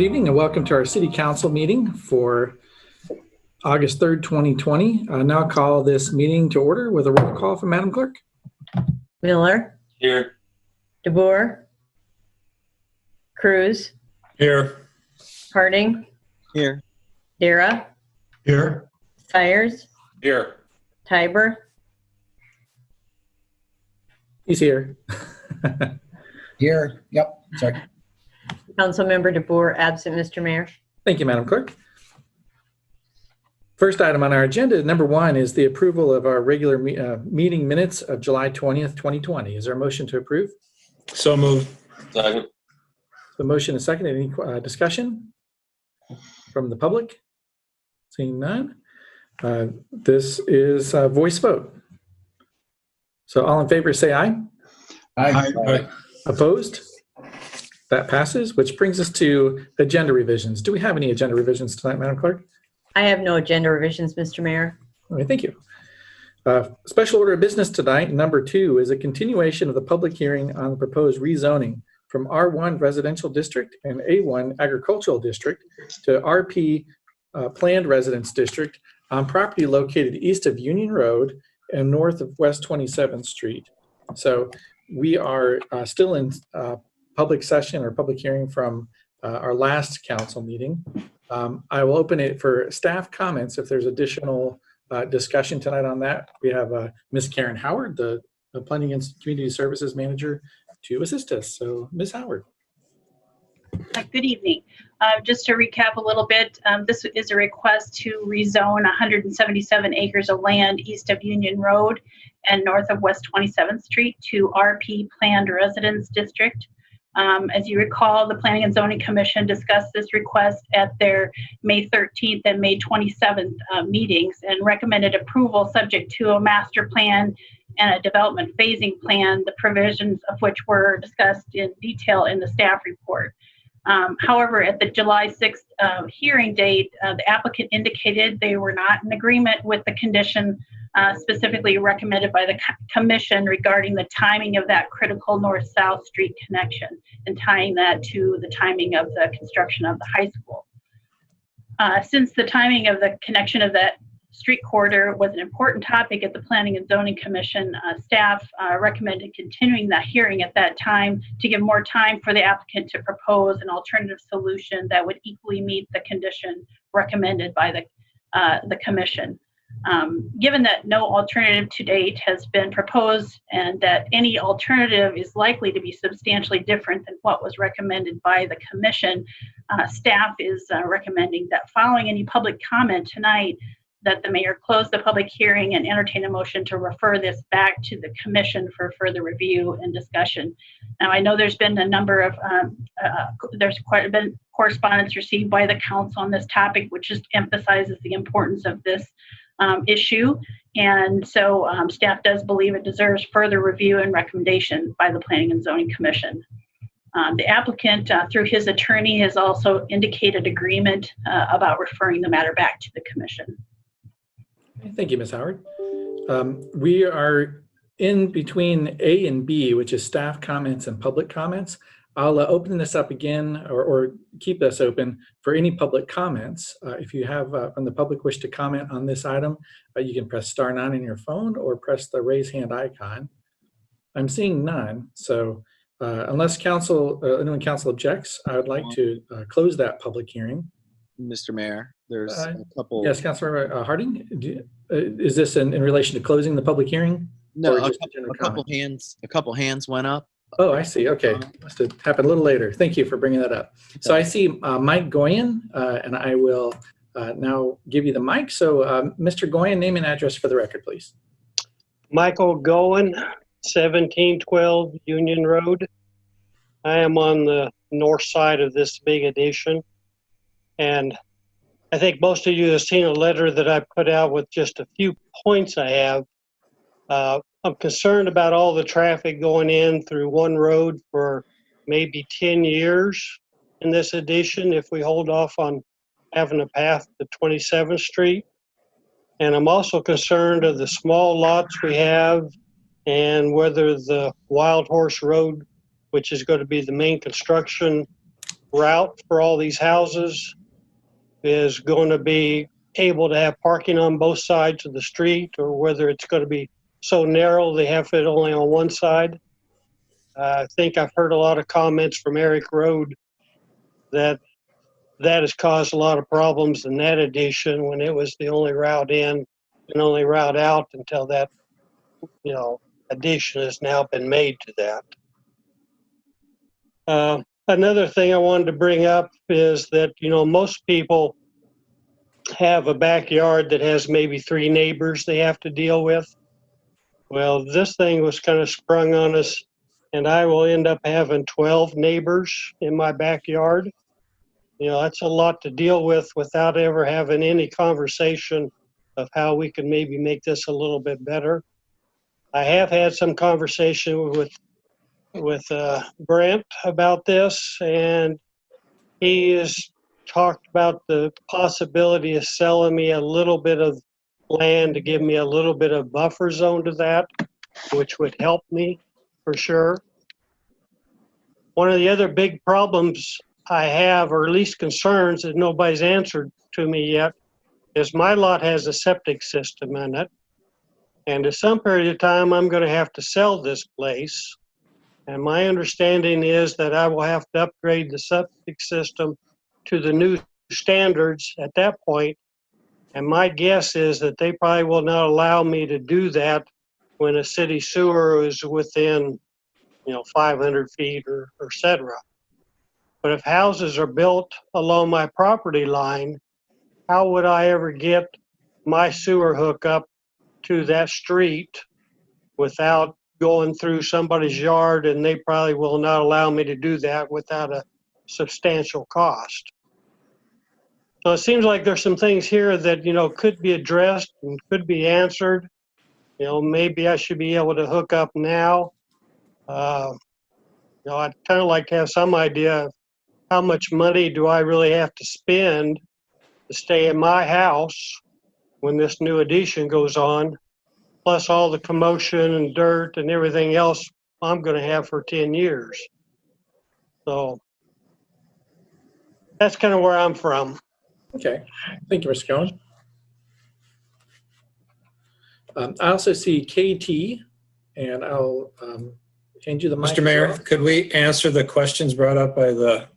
Good evening and welcome to our City Council meeting for August 3rd, 2020. I now call this meeting to order with a roll call from Madam Clerk. Miller. Here. DeBoer. Cruz. Here. Harding. Here. Dara. Here. Sires. Here. Tiber. He's here. Here. Yep. Sorry. Councilmember DeBoer absent, Mr. Mayor. Thank you, Madam Clerk. First item on our agenda, number one, is the approval of our regular meeting minutes of July 20th, 2020. Is there a motion to approve? So moved. Second. The motion is second. Any discussion from the public? Seeing none. This is a voice vote. So all in favor say aye. Aye. Aye. Opposed? That passes, which brings us to agenda revisions. Do we have any agenda revisions tonight, Madam Clerk? I have no agenda revisions, Mr. Mayor. Okay, thank you. Special order of business tonight, number 2, is a continuation of the public hearing on the proposed rezoning from R1 Residential District and A1 Agricultural District to RP Planned Residence District on property located east of Union Road and north of West 27th Street. So we are still in public session or public hearing from our last council meeting. I will open it for staff comments if there's additional discussion tonight on that. We have Ms. Karen Howard, the Planning and Community Services Manager, to assist us. So Ms. Howard. Good evening. Just to recap a little bit, this is a request to rezone 177 acres of land east of Union Road and north of West 27th Street to RP Planned Residence District. As you recall, the Planning and Zoning Commission discussed this request at their May 13th and May 27th meetings and recommended approval subject to a master plan and a development phasing plan, the provisions of which were discussed in detail in the staff report. However, at the July 6th hearing date, the applicant indicated they were not in agreement with the condition specifically recommended by the commission regarding the timing of that critical north-south street connection and tying that to the timing of the construction of the high school. Since the timing of the connection of that street corridor was an important topic at the Planning and Zoning Commission, staff recommended continuing that hearing at that time to give more time for the applicant to propose an alternative solution that would equally meet the condition recommended by the commission. Given that no alternative to date has been proposed and that any alternative is likely to be substantially different than what was recommended by the commission, staff is recommending that following any public comment tonight, that the mayor close the public hearing and entertain a motion to refer this back to the commission for further review and discussion. Now, I know there's been a number of, there's quite a bit of correspondence received by the council on this topic, which just emphasizes the importance of this issue. And so staff does believe it deserves further review and recommendation by the Planning and Zoning Commission. The applicant, through his attorney, has also indicated agreement about referring the matter back to the commission. Thank you, Ms. Howard. We are in between A and B, which is staff comments and public comments. I'll open this up again or keep this open for any public comments. If you have from the public wish to comment on this item, you can press *9 on your phone or press the raise hand icon. I'm seeing none. So unless anyone council objects, I would like to close that public hearing. Mr. Mayor, there's a couple. Yes, Councilor Harding. Is this in relation to closing the public hearing? No, a couple hands went up. Oh, I see. Okay. Must have happened a little later. Thank you for bringing that up. So I see Mike Goyen, and I will now give you the mic. So Mr. Goyen, name and address for the record, please. Michael Goen, 1712 Union Road. I am on the north side of this big addition. And I think most of you have seen a letter that I put out with just a few points I have. I'm concerned about all the traffic going in through one road for maybe 10 years in this addition if we hold off on having a path to 27th Street. And I'm also concerned of the small lots we have and whether the Wild Horse Road, which is going to be the main construction route for all these houses is going to be able to have parking on both sides of the street, or whether it's going to be so narrow they have it only on one side. I think I've heard a lot of comments from Eric Road that has caused a lot of problems in that addition when it was the only route in and only route out until that, addition has now been made to that. Another thing I wanted to bring up is that, most people have a backyard that has maybe 3 neighbors they have to deal with. Well, this thing was kind of sprung on us, and I will end up having 12 neighbors in my backyard. That's a lot to deal with without ever having any conversation of how we can maybe make this a little bit better. I have had some conversation with Brent about this, and he has talked about the possibility of selling me a little bit of land to give me a little bit of buffer zone to that, which would help me for sure. One of the other big problems I have, or at least concerns that nobody's answered to me yet, is my lot has a septic system in it. And at some period of time, I'm going to have to sell this place. And my understanding is that I will have to upgrade the septic system to the new standards at that point. And my guess is that they probably will not allow me to do that when a city sewer is within, 500 feet or et cetera. But if houses are built along my property line, how would I ever get my sewer hookup to that street without going through somebody's yard? And they probably will not allow me to do that without a substantial cost. So it seems like there's some things here that, could be addressed and could be answered. Maybe I should be able to hook up now. I'd kind of like to have some idea of how much money do I really have to spend to stay in my house when this new addition goes on, plus all the commotion and dirt and everything else I'm going to have for 10 years. So that's kind of where I'm from. Okay. Thank you, Mr. Cohen. I also see KT, and I'll hand you the mic. Mr. Mayor, could we answer the questions brought up by the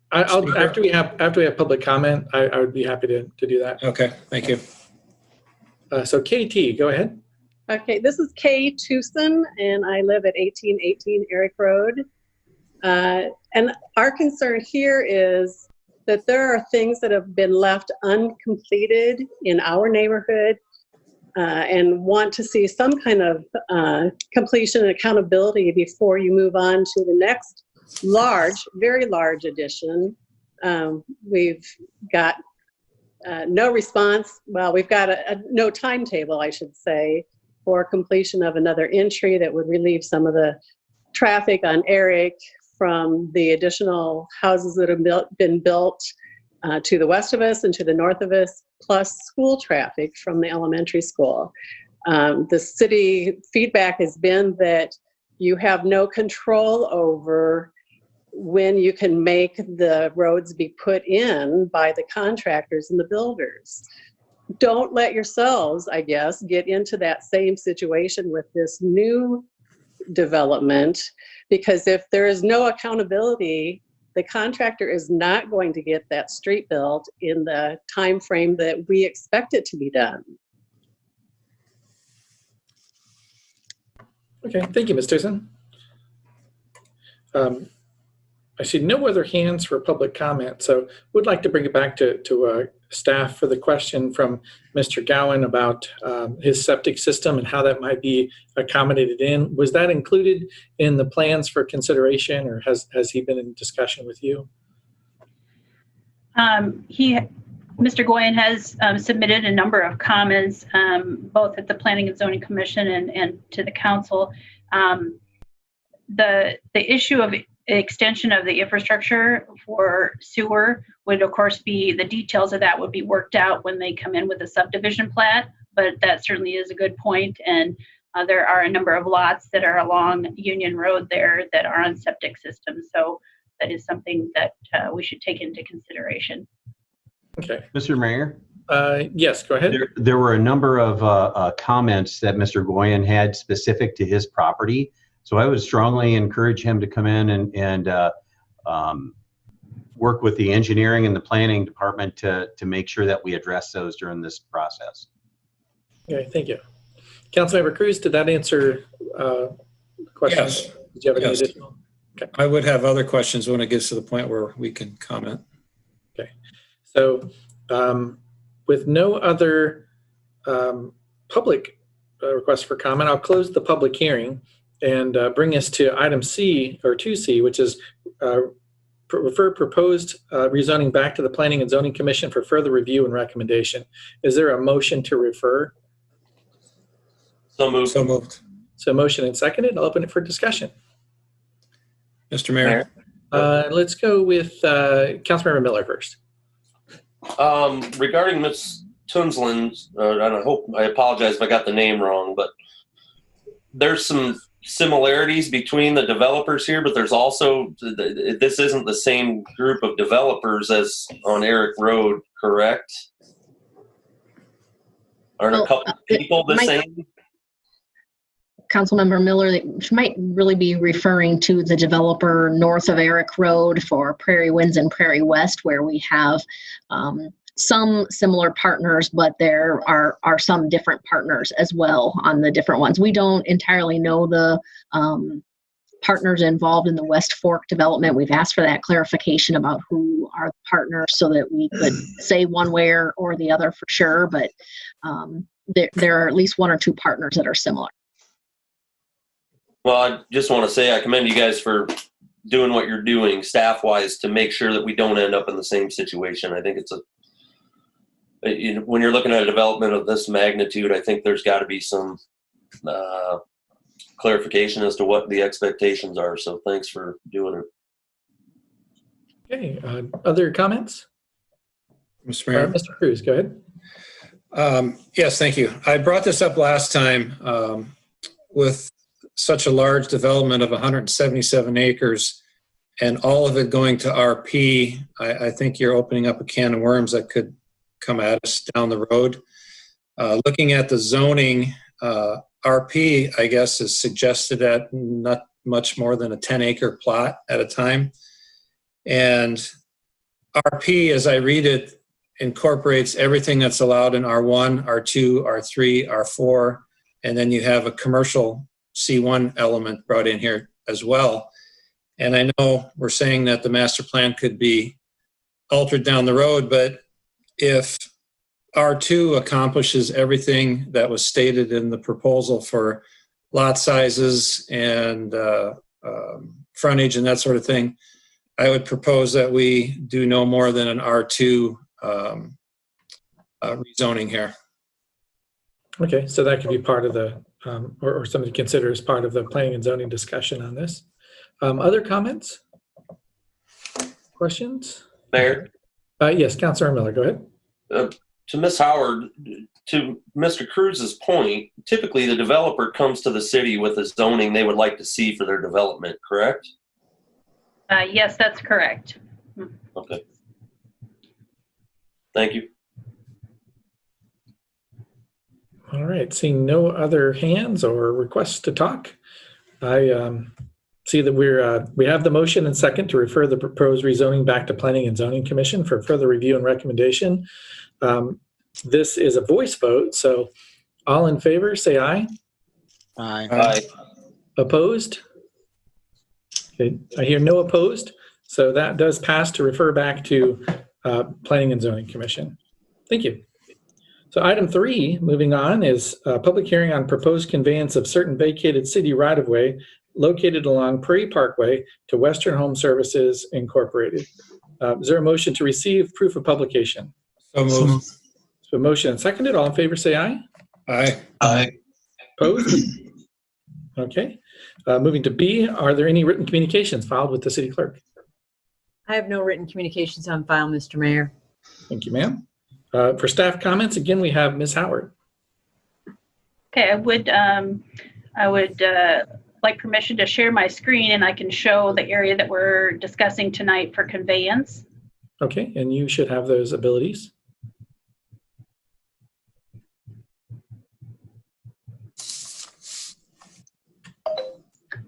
speaker? After we have public comment, I would be happy to do that. Okay, thank you. So KT, go ahead. Okay, this is Kay Tucson, and I live at 1818 Eric Road. And our concern here is that there are things that have been left uncompleted in our neighborhood, and want to see some kind of completion and accountability before you move on to the next very large addition. We've got no response. Well, we've got no timetable, I should say, for completion of another entry that would relieve some of the traffic on Eric from the additional houses that have been built to the west of us and to the north of us, plus school traffic from the elementary school. The city feedback has been that you have no control over when you can make the roads be put in by the contractors and the builders. Don't let yourselves, I guess, get into that same situation with this new development, because if there is no accountability, the contractor is not going to get that street built in the time frame that we expect it to be done. Okay, thank you, Ms. Tucson. I see no other hands for public comment, so would like to bring it back to staff for the question from Mr. Gowan about his septic system and how that might be accommodated in. Was that included in the plans for consideration, or has he been in discussion with you? Mr. Goyen has submitted a number of comments, both at the Planning and Zoning Commission and to the council. The issue of extension of the infrastructure for sewer would, of course, be the details of that would be worked out when they come in with a subdivision plat, but that certainly is a good point. And there are a number of lots that are along Union Road there that are on septic systems. So that is something that we should take into consideration. Okay. Mr. Mayor, Yes, go ahead. there were a number of comments that Mr. Goyen had specific to his property. So I would strongly encourage him to come in and work with the engineering and the planning department to make sure that we address those during this process. Okay, thank you. Councilmember Cruz, did that answer the question? Yes. Did you have any Yes. additional? I would have other questions when it gets to the point where we can comment. So with no other public requests for comment, I'll close the public hearing and bring us to item C or 2C, which is refer proposed rezoning back to the Planning and Zoning Commission for further review and recommendation. Is there a motion to refer? So moved. So moved. So motion and seconded. I'll open it for discussion. Mr. Mayor. Let's go with Councilmember Miller first. Regarding Ms. Tunsland, and I apologize if I got the name wrong, but there's some similarities between the developers here, but there's also, this isn't the same group of developers as on Eric Road, correct? Aren't a couple people the same? Councilmember Miller, that might really be referring to the developer north of Eric Road for Prairie Winds and Prairie West, where we have some similar partners, but there are some different partners as well on the different ones. We don't entirely know the partners involved in the West Fork development. We've asked for that clarification about who are the partners so that we could say one way or the other for sure, but there are at least one or two partners that are similar. Well, I just want to say I commend you guys for doing what you're doing staff-wise to make sure that we don't end up in the same situation. I think it's when you're looking at a development of this magnitude, I think there's got to be some clarification as to what the expectations are. So thanks for doing it. Okay, other comments? Mr. Mayor. Mr. Cruz, go ahead. Yes, thank you. I brought this up last time with such a large development of 177 acres and all of it going to RP. I think you're opening up a can of worms that could come at us down the road. Looking at the zoning, RP, I guess, is suggested at not much more than a 10-acre plot at a time. And RP, as I read it, incorporates everything that's allowed in R1, R2, R3, R4, and then you have a commercial C1 element brought in here as well. And I know we're saying that the master plan could be altered down the road, but if R2 accomplishes everything that was stated in the proposal for lot sizes and frontage and that sort of thing, I would propose that we do no more than an R2 rezoning here. Okay, so that could be part of the, or something to consider as part of the planning and zoning discussion on this. Other comments? Questions? Mayor? Yes, Councilor Miller, go ahead. To Ms. Howard, to Mr. Cruz's point, typically the developer comes to the city with a zoning they would like to see for their development, correct? Yes, that's correct. Okay. Thank you. All right, seeing no other hands or requests to talk, I see that we have the motion and second to refer the proposed rezoning back to Planning and Zoning Commission for further review and recommendation. This is a voice vote, so all in favor, say aye. Aye. Aye. Opposed? Okay, I hear no opposed, so that does pass to refer back to Planning and Zoning Commission. Thank you. So item 3, moving on, is a public hearing on proposed conveyance of certain vacated city right-of-way located along Prairie Parkway to Western Home Services Incorporated. Is there a motion to receive proof of publication? So moved. So motion and seconded. All in favor, say aye. Aye. Aye. Opposed? Okay. Moving to B, are there any written communications filed with the city clerk? I have no written communications on file, Mr. Mayor. Thank you, ma'am. For staff comments, again, we have Ms. Howard. Okay, I would like permission to share my screen and I can show the area that we're discussing tonight for conveyance. Okay, and you should have those abilities.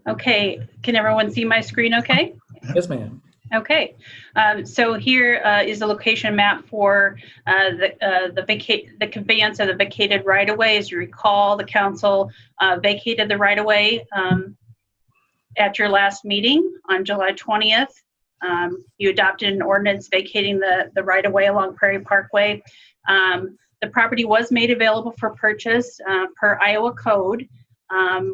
Okay, can everyone see my screen okay? Yes, ma'am. Okay, so here is a location map for the conveyance of the vacated right-of-way. As you recall, the council vacated the right-of-way at your last meeting on July 20th. You adopted an ordinance vacating the right-of-way along Prairie Parkway. The property was made available for purchase per Iowa code.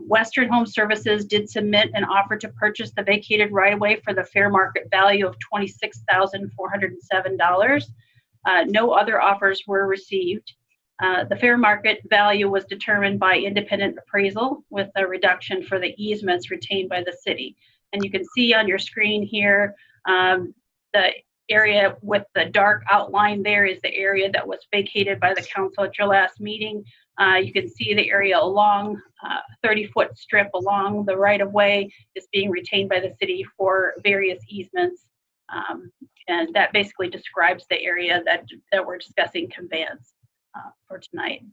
Western Home Services did submit an offer to purchase the vacated right-of-way for the fair market value of $26,407. No other offers were received. The fair market value was determined by independent appraisal with a reduction for the easements retained by the city. And you can see on your screen here, the area with the dark outline there is the area that was vacated by the council at your last meeting. You can see the area along 30-foot strip along the right-of-way is being retained by the city for various easements. And that basically describes the area that we're discussing conveyance for tonight.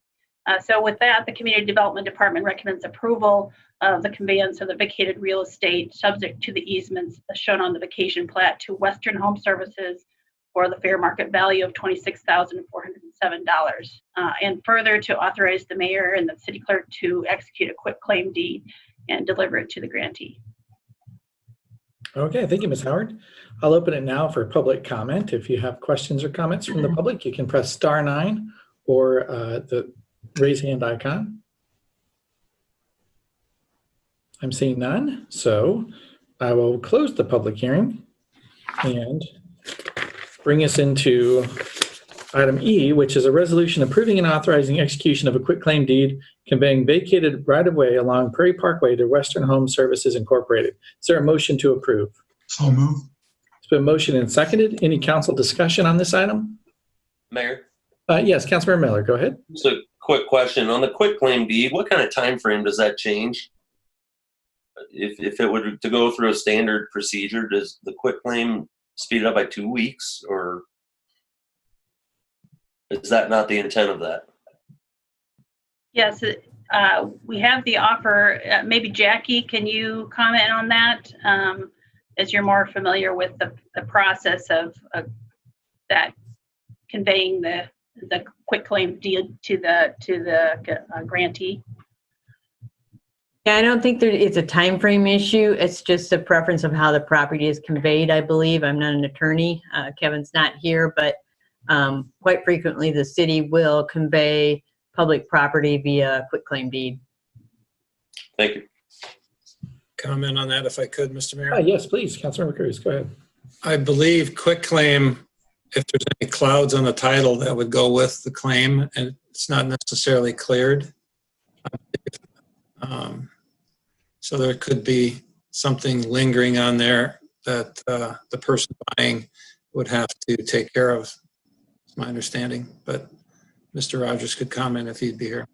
So with that, the Community Development Department recommends approval of the conveyance of the vacated real estate subject to the easements shown on the vacation plat to Western Home Services for the fair market value of $26,407. And further, to authorize the mayor and the city clerk to execute a quitclaim deed and deliver it to the grantee. Okay, thank you, Ms. Howard. I'll open it now for public comment. If you have questions or comments from the public, you can press *9 or the raise hand icon. I'm seeing none, so I will close the public hearing and bring us into item E, which is a resolution approving and authorizing execution of a quitclaim deed conveying vacated right-of-way along Prairie Parkway to Western Home Services Incorporated. Is there a motion to approve? So move. It's been motioned and seconded. Any council discussion on this item? Mayor, Yes, Councilmember Miller, go ahead. just a quick question on the quitclaim deed. What kind of time frame does that change? If it were to go through a standard procedure, does the quitclaim speed it up by 2 weeks, or is that not the intent of that? Yes, we have the offer. Maybe Jackie, can you comment on that? As you're more familiar with the process of that conveying the quitclaim deed to the grantee. Yeah, I don't think it's a time frame issue. It's just a preference of how the property is conveyed, I believe. I'm not an attorney. Kevin's not here, but quite frequently the city will convey public property via quitclaim deed. Thank you. Comment on that if I could, Mr. Mayor. Yes, please, Councilmember Cruz, go ahead. I believe quitclaim, if there's any clouds on the title, that would go with the claim, and it's not necessarily cleared. So there could be something lingering on there that the person buying would have to take care of, is my understanding. But Mr. Rogers could comment if he'd be here.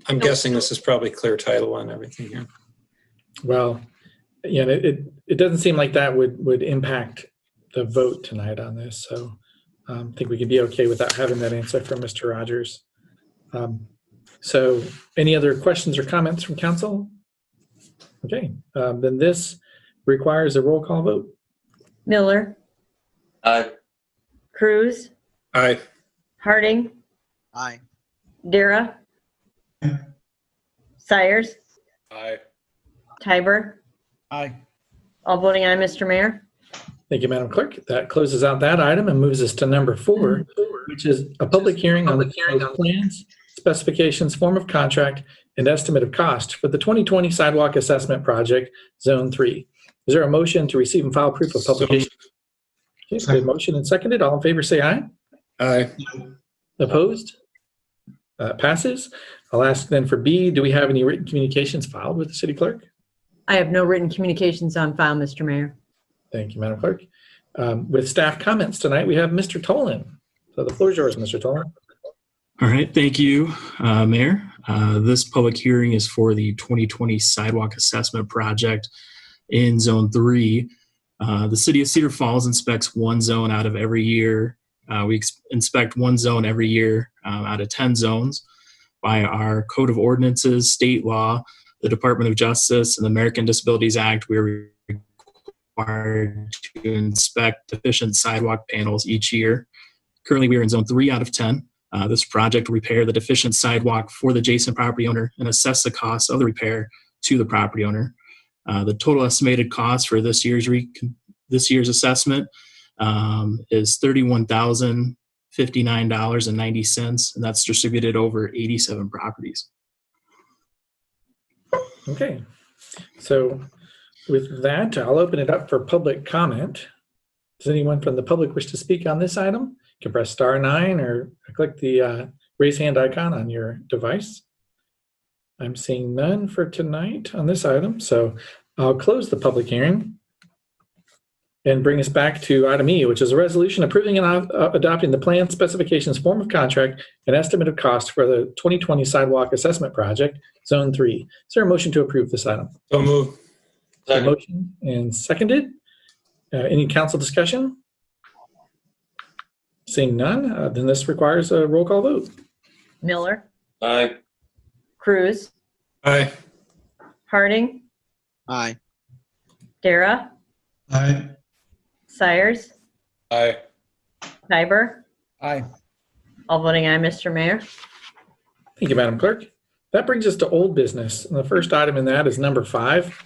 I'm guessing this is probably clear title on everything here. Well, yeah, it doesn't seem like that would impact the vote tonight on this, so I think we could be okay without having that answer from Mr. Rogers. So any other questions or comments from council? Okay, then this requires a roll call vote. Miller, Aye. Cruz, Aye. Harding, Aye. Dara, Sires, Aye. Tiber. Aye. All voting aye, Mr. Mayor. Thank you, Madam Clerk. That closes out that item and moves us to number 4, which is a public hearing on the plans, specifications, form of contract, and estimate of cost for the 2020 sidewalk assessment project, Zone 3. Is there a motion to receive and file proof of publication? Okay, so motion and seconded. All in favor say aye. Aye. Opposed? Passes. I'll ask then for B, do we have any written communications filed with the city clerk? I have no written communications on file, Mr. Mayor. Thank you, Madam Clerk. With staff comments tonight, we have Mr. Tolan. So the floor is yours, Mr. Tolan. All right, thank you, Mayor. This public hearing is for the 2020 Sidewalk Assessment Project in Zone 3. The City of Cedar Falls inspects one zone out of every year. We inspect one zone every year out of 10 zones. By our Code of Ordinances, state law, the Department of Justice, and the American Disabilities Act, we are required to inspect deficient sidewalk panels each year. Currently, we are in Zone 3 out of 10. This project will repair the deficient sidewalk for the adjacent property owner and assess the cost of the repair to the property owner. The total estimated cost for this year's assessment is $31,059.90, and that's distributed over 87 properties. Okay, so with that, I'll open it up for public comment. Does anyone from the public wish to speak on this item? You can press *9 or click the raise hand icon on your device. I'm seeing none for tonight on this item, so I'll close the public hearing and bring us back to item E, which is a resolution approving and adopting the plan, specifications, form of contract, and estimate of cost for the 2020 Sidewalk Assessment Project, Zone 3. Is there a motion to approve this item? So moved. A motion and seconded. Any council discussion? Seeing none, then this requires a roll call vote. Miller, Aye. Cruz, Aye. Harding, Aye. Dara, Aye. Sires, Aye. Tiber. Aye. All voting aye, Mr. Mayor. Thank you, Madam Clerk. That brings us to old business. And the first item in that is number 5.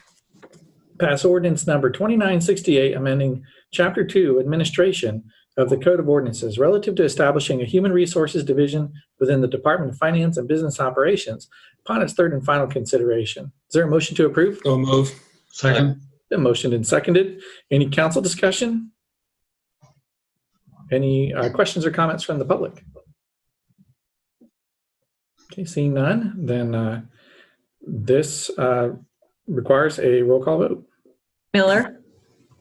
Pass ordinance number 2968, amending Chapter 2, Administration of the Code of Ordinances relative to establishing a Human Resources Division within the Department of Finance and Business Operations upon its third and final consideration. Is there a motion to approve? So move. Second. Been motioned and seconded. Any council discussion? Any questions or comments from the public? Okay, seeing none, then this requires a roll call vote. Miller,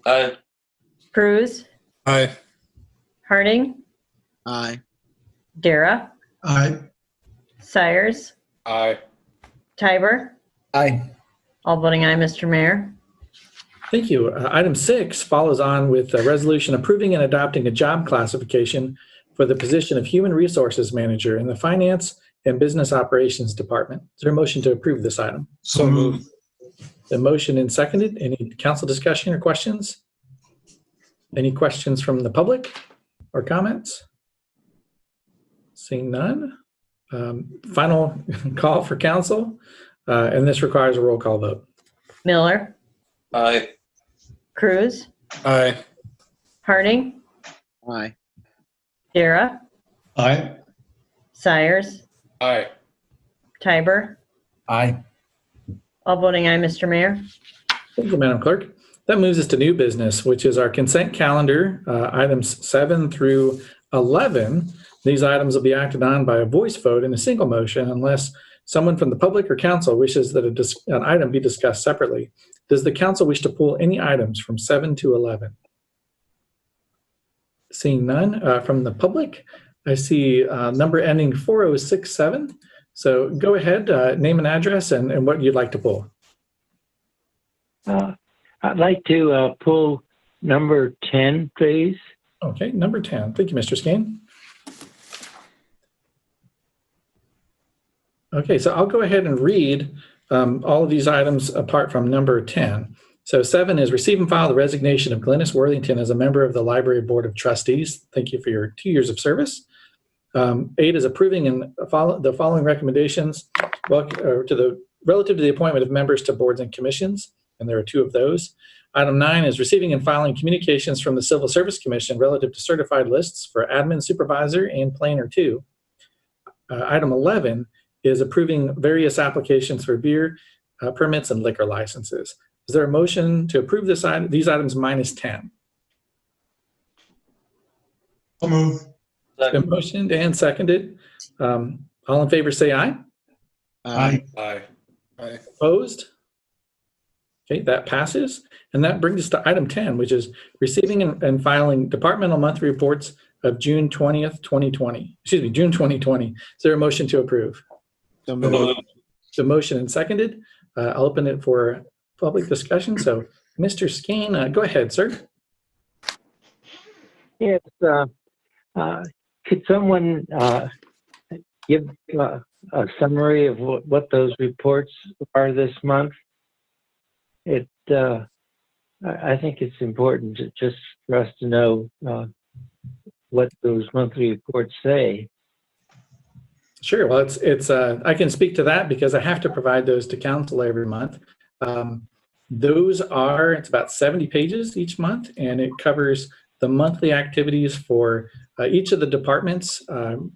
Aye. Cruz, Aye. Harding, Aye. Dara, Aye. Sires, Aye. Tiber. Aye. All voting aye, Mr. Mayor. Thank you. Item 6 follows on with a resolution approving and adopting a job classification for the position of Human Resources Manager in the Finance and Business Operations Department. Is there a motion to approve this item? So moved. The motion and seconded. Any council discussion or questions? Any questions from the public or comments? Seeing none. Final call for council, and this requires a roll call vote. Miller, Aye. Cruz, Aye. Harding, Aye. Dara, Aye. Sires, Aye. Tiber. Aye. All voting aye, Mr. Mayor. Thank you, Madam Clerk. That moves us to new business, which is our consent calendar, items 7 through 11. These items will be acted on by a voice vote in a single motion unless someone from the public or council wishes that an item be discussed separately. Does the council wish to pull any items from 7 to 11? Seeing none from the public, I see number ending 4067. So go ahead, name and address and what you'd like to pull. I'd like to pull number 10, please. Okay, number 10. Thank you, Mr. Skane. Okay, so I'll go ahead and read all of these items apart from number 10. So 7 is receive and file the resignation of Glennis Worthington as a member of the Library Board of Trustees. Thank you for your 2 years of service. 8 is approving and the following recommendations relative to the appointment of members to boards and commissions, and there are 2 of those. Item 9 is receiving and filing communications from the Civil Service Commission relative to certified lists for admin supervisor and planner 2. Item 11 is approving various applications for beer permits and liquor licenses. Is there a motion to approve these items minus 10? I'll move. It's been motioned and seconded. All in favor say aye. Aye. Aye. Aye. Opposed? Okay, that passes. And that brings us to item 10, which is receiving and filing departmental monthly reports of June 20th, 2020. Excuse me, June 2020. Is there a motion to approve? So moved. The motion and seconded. I'll open it for public discussion. So, Mr. Skane, go ahead, sir. Yes. Could someone give a summary of what those reports are this month? I think it's important just for us to know what those monthly reports say. Sure. Well, it's I can speak to that because I have to provide those to council every month. It's about 70 pages each month, and it covers the monthly activities for each of the departments,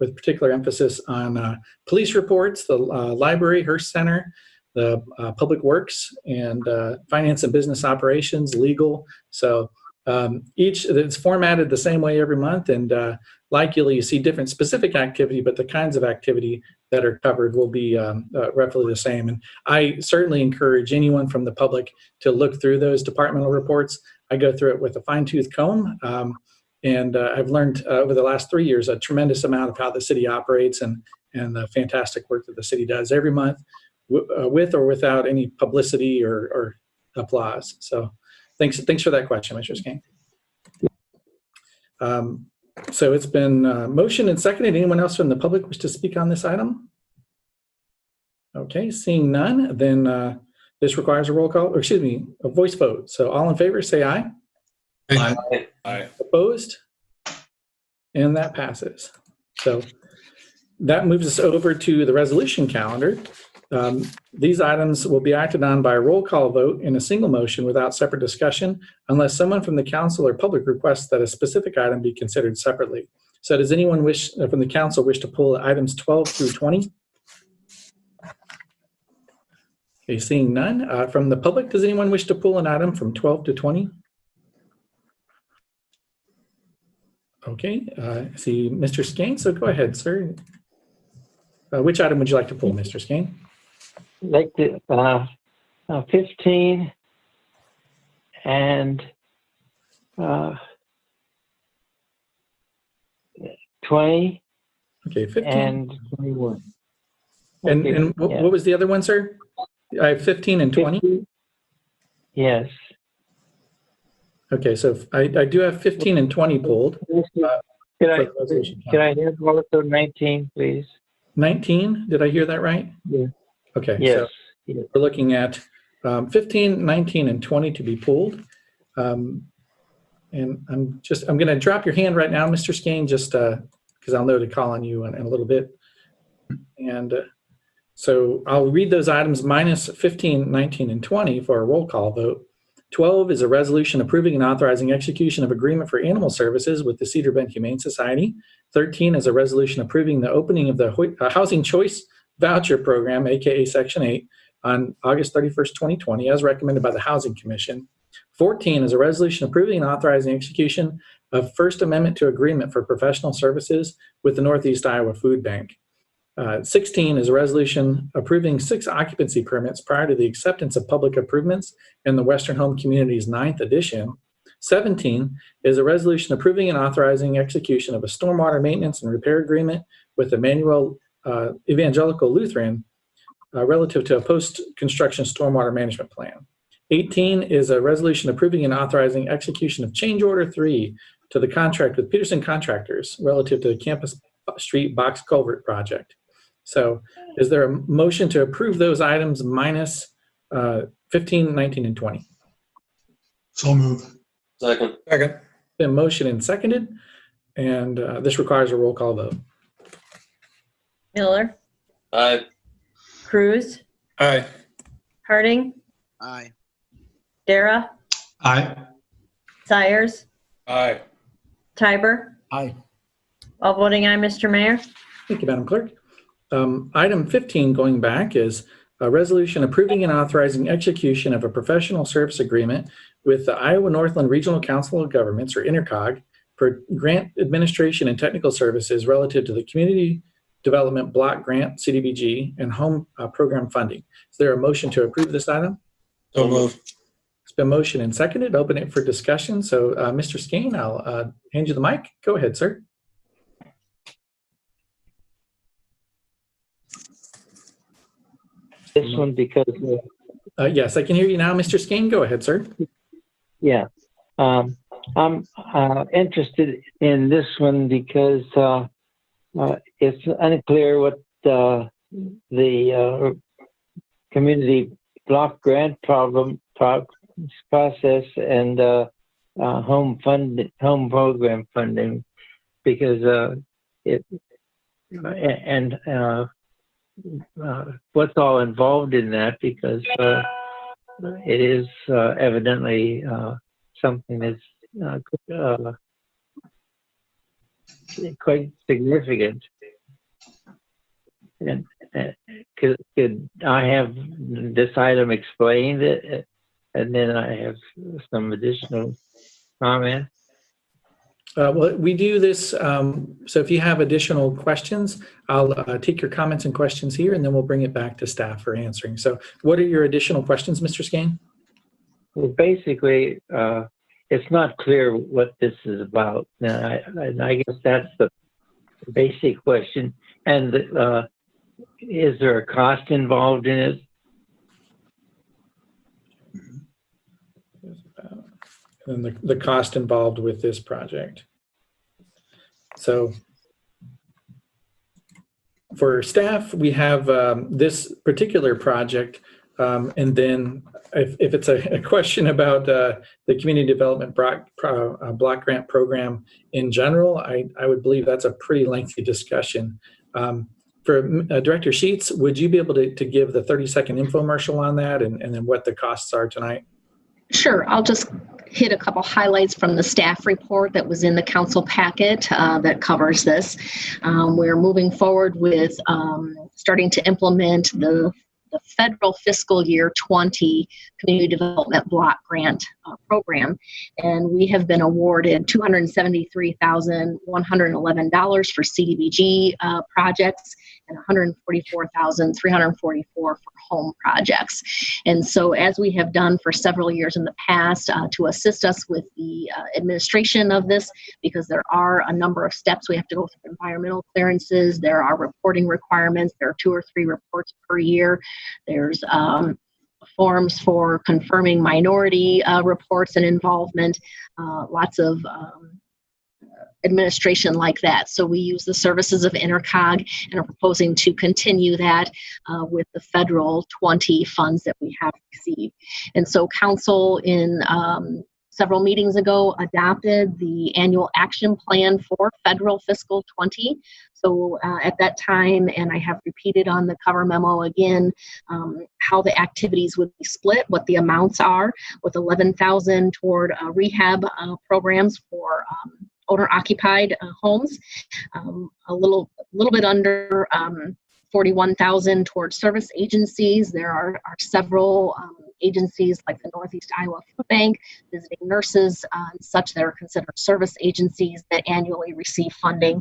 with particular emphasis on police reports, the library, Hearst Center, the public works, and finance and business operations, legal. So it's formatted the same way every month, and likely you see different specific activity, but the kinds of activity that are covered will be roughly the same. And I certainly encourage anyone from the public to look through those departmental reports. I go through it with a fine-tooth comb, and I've learned over the last 3 years a tremendous amount of how the city operates and the fantastic work that the city does every month, with or without any publicity or applause. So thanks for that question, Mr. Skane. So it's been motioned and seconded. Anyone else from the public wish to speak on this item? Okay, seeing none, then this requires a roll call, or excuse me, a voice vote. So all in favor, say aye. Aye. Aye. Opposed? And that passes. So that moves us over to the resolution calendar. These items will be acted on by a roll call vote in a single motion without separate discussion, unless someone from the council or public requests that a specific item be considered separately. So does anyone from the council wish to pull items 12 through 20? Okay, seeing none. From the public, does anyone wish to pull an item from 12 to 20? Okay, I see Mr. Skane, so go ahead, sir. Which item would you like to pull, Mr. Skane? Like the 15 and 20. Okay, 15 and 21. And what was the other one, sir? I have 15 and 20. 15? Yes. Okay, so I do have 15 and 20 pulled. Could I have also 19, please? 19, did I hear that right? Yeah. Okay, Yes. so we're looking at 15, 19, and 20 to be pulled. And I'm going to drop your hand right now, Mr. Skane, just because I'll know to call on you in a little bit. And so I'll read those items minus 15, 19, and 20 for a roll call vote. 12 is a resolution approving and authorizing execution of agreement for animal services with the Cedar Bend Humane Society. 13 is a resolution approving the opening of the Housing Choice Voucher Program, aka Section 8, on August 31st, 2020, as recommended by the Housing Commission. 14 is a resolution approving and authorizing execution of First Amendment to Agreement for professional services with the Northeast Iowa Food Bank. 16 is a resolution approving 6 occupancy permits prior to the acceptance of public improvements in the Western Home Community's 9th edition. 17 is a resolution approving and authorizing execution of a stormwater maintenance and repair agreement with Emmanuel Evangelical Lutheran relative to a post-construction stormwater management plan. 18 is a resolution approving and authorizing execution of change order 3 to the contract with Peterson Contractors relative to the Campus Street Box Culvert project. So is there a motion to approve those items minus 15, 19, and 20? So moved. Second. Been motion and seconded, and this requires a roll call vote. Miller, Aye. Cruz, Aye. Harding, Aye. Dara, Aye. Sires, Aye. Tiber. Aye. All voting aye, Mr. Mayor. Thank you, Madam Clerk. Item 15, going back, is a resolution approving and authorizing execution of a professional service agreement with the Iowa Northland Regional Council of Governments, or INTRCOG, for grant administration and technical services relative to the Community Development Block Grant, CDBG, and home program funding. Is there a motion to approve this item? So moved. It's been motioned and seconded. Open it for discussion. So, Mr. Skane, I'll hand you the mic. Go ahead, sir. this one because, Yes, I can hear you now, Mr. Skane. Go ahead, sir. yeah, I'm interested in this one because it's unclear what the community block grant process and home program funding, because what's all involved in that, because it is evidently something that's quite significant. And could I have this item explained, and then I have some additional comments? Well, we do this, so if you have additional questions, I'll take your comments and questions here, and then we'll bring it back to staff for answering. So what are your additional questions, Mr. Skane? Well, basically, it's not clear what this is about. And I guess that's the basic question. And is there a cost involved in it? And the cost involved with this project. So for staff, we have this particular project, and then if it's a question about the community development block grant program in general, I would believe that's a pretty lengthy discussion. For Director Sheets, would you be able to give the 30-second infomercial on that and then what the costs are tonight? Sure. I'll just hit a couple highlights from the staff report that was in the council packet that covers this. We're moving forward with starting to implement the federal fiscal year 20 community development block grant program, and we have been awarded $273,111 for CDBG projects and $144,344 for home projects. And so, as we have done for several years in the past, to assist us with the administration of this, because there are a number of steps we have to go through: environmental clearances, there are reporting requirements, there are 2 or 3 reports per year. There's forms for confirming minority reports and involvement, lots of administration like that. So we use the services of Intercog and are proposing to continue that with the federal 20 funds that we have received. And so council in several meetings ago adopted the annual action plan for federal fiscal 20. So at that time, and I have repeated on the cover memo again, how the activities would be split, what the amounts are, with $11,000 toward rehab programs for owner-occupied homes, a little bit under $41,000 towards service agencies. There are several agencies like the Northeast Iowa Food Bank, visiting nurses, and such that are considered service agencies that annually receive funding.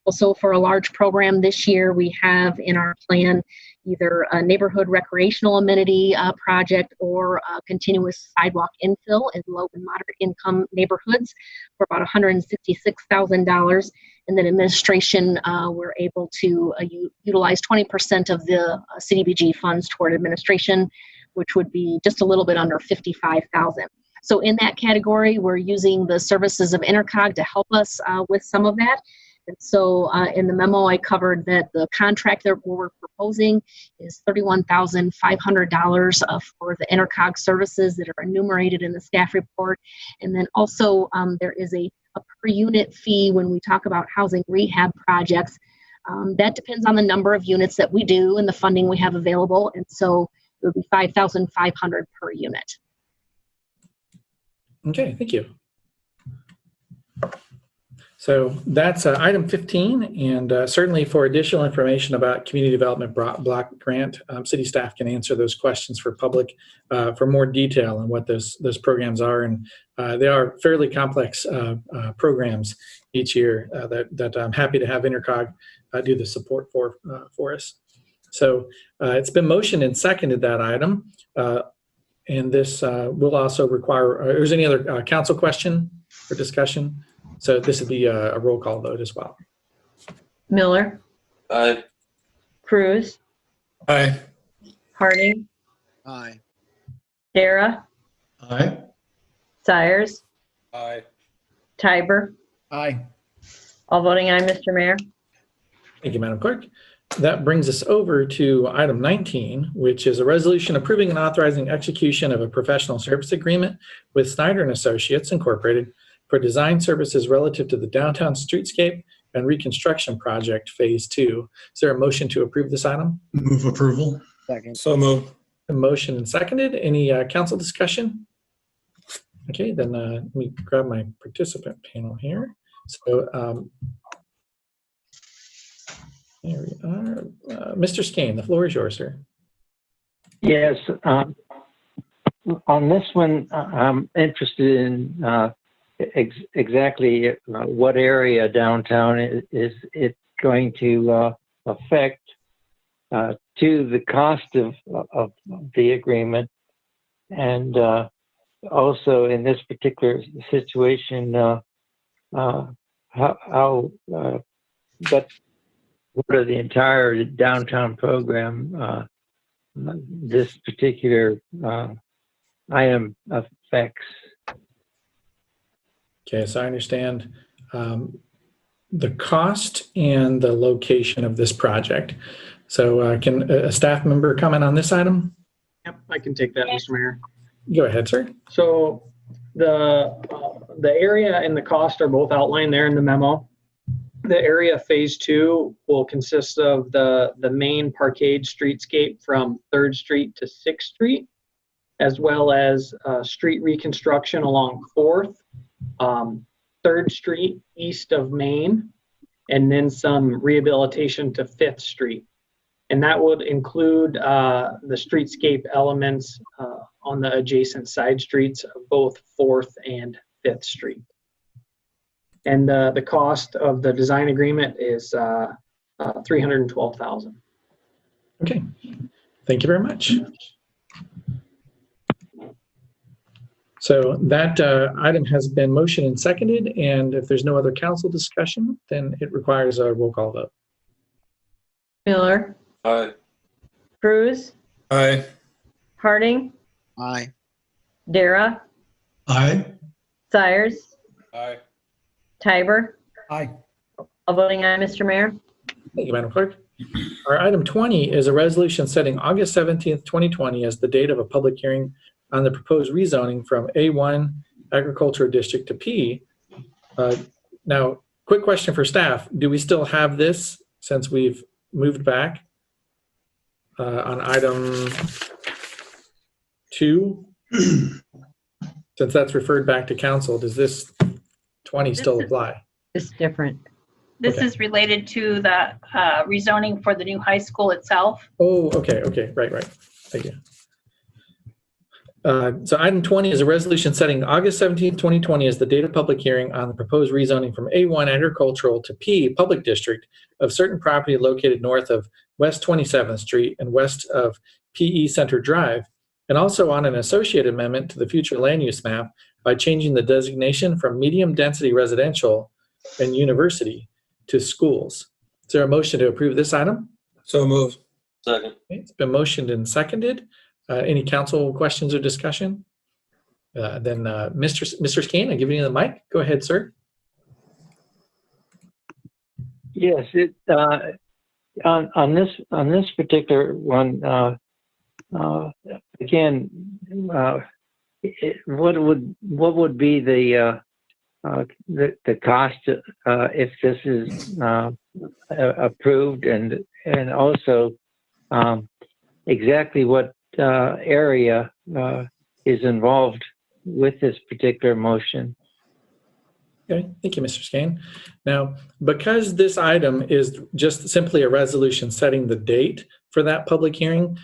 Also, for a large program this year, we have in our plan either a neighborhood recreational amenity project or a continuous sidewalk infill in low and moderate income neighborhoods for about $166,000. And then administration, we're able to utilize 20% of the CDBG funds toward administration, which would be just a little bit under $55,000. So in that category, we're using the services of Intercog to help us with some of that. And so in the memo, I covered that the contract that we're proposing is $31,500 for the Intercog services that are enumerated in the staff report. And then also there is a per unit fee when we talk about housing rehab projects. That depends on the number of units that we do and the funding we have available. And so it would be $5,500 per unit. Okay, thank you. So that's item 15, and certainly for additional information about community development block grant, city staff can answer those questions for public for more detail on what those programs are, and they are fairly complex programs each year that I'm happy to have Intercog do the support for us. So it's been motioned and seconded, that item, and this will also require. Is there any other council question or discussion? So this would be a roll call vote as well. Miller. Aye. Cruz. Aye. Harding, Aye. Dara, Aye. Sires, Aye. Tiber. Aye. All voting aye, Mr. Mayor. Thank you, Madam Clerk. That brings us over to item 19, which is a resolution approving and authorizing execution of a professional service agreement with Snyder and Associates Incorporated for design services relative to the downtown streetscape and reconstruction project phase 2. Is there a motion to approve this item? Move approval. Second. So moved. A motion and seconded. Any council discussion? Okay, then let me grab my participant panel here. So there we are. Mr. Skane, the floor is yours, sir. Yes. On this one, I'm interested in exactly what area downtown is it going to affect to the cost of the agreement, and also in this particular situation, what are the entire downtown program this particular item affects? Okay, so I understand the cost and the location of this project. So can a staff member comment on this item? Yep, I can take that, Mr. Mayor. Go ahead, sir. So the area and the cost are both outlined there in the memo. The area phase 2 will consist of the main parkade streetscape from 3rd Street to 6th Street, as well as street reconstruction along 4th, 3rd Street east of Main, and then some rehabilitation to 5th Street. And that would include the streetscape elements on the adjacent side streets of both 4th and 5th Street. And the cost of the design agreement is $312,000. Okay, thank you very much. So that item has been motioned and seconded, and if there's no other council discussion, then it requires a roll call vote. Miller, Aye. Cruz, Aye. Harding, Aye. Dara, Aye. Sires, Aye. Tiber. Aye. All voting aye, Mr. Mayor. Thank you, Madam Clerk. Our item 20 is a resolution setting August 17th, 2020 as the date of a public hearing on the proposed rezoning from A1 Agricultural District to P. Now, quick question for staff. Do we still have this since we've moved back on item 2? Since that's referred back to council, does this 20 still apply? It's different. This Okay. is related to the rezoning for the new high school itself. Oh, okay, right. Thank you. So item 20 is a resolution setting August 17th, 2020 as the date of public hearing on the proposed rezoning from A1 agricultural to P public district of certain property located north of West 27th Street and west of PE Center Drive, and also on an associated amendment to the future land use map by changing the designation from medium density residential and university to schools. Is there a motion to approve this item? So moved. Second. Okay, it's been motioned and seconded. Any council questions or discussion? Then Mr. Skane, I'm giving you the mic. Go ahead, sir. Yes, on this particular one, again, what would be the cost if this is approved, and also exactly what area is involved with this particular motion? Okay, thank you, Mr. Skane. Now, because this item is just simply a resolution setting the date for that public hearing,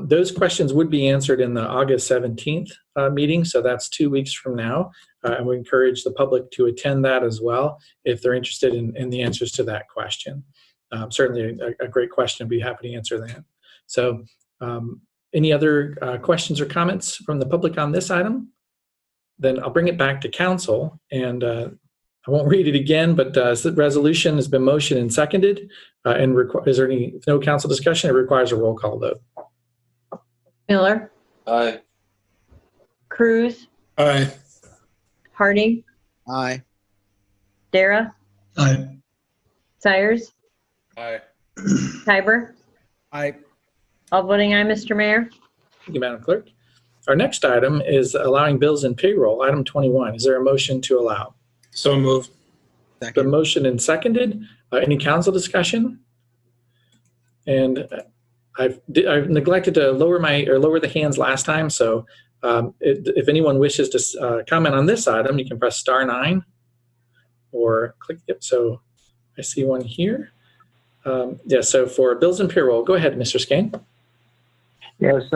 those questions would be answered in the August 17th meeting, so that's 2 weeks from now. And we encourage the public to attend that as well if they're interested in the answers to that question. Certainly a great question. I'd be happy to answer that. So any other questions or comments from the public on this item? Then I'll bring it back to council, and I won't read it again, but the resolution has been motioned and seconded. Is there no council discussion? It requires a roll call vote. Miller, Aye. Cruz, Aye. Harding, Aye. Dara, Aye. Sires, Aye. Tiber. Aye. All voting aye, Mr. Mayor. Thank you, Madam Clerk. Our next item is allowing bills and payroll, item 21. Is there a motion to allow? So moved. The Second. motion and seconded. Any council discussion? And I've neglected to lower the hands last time. So if anyone wishes to comment on this item, you can press *9 or click it. So I see one here. So for bills and payroll, go ahead, Mr. Skane. Yes,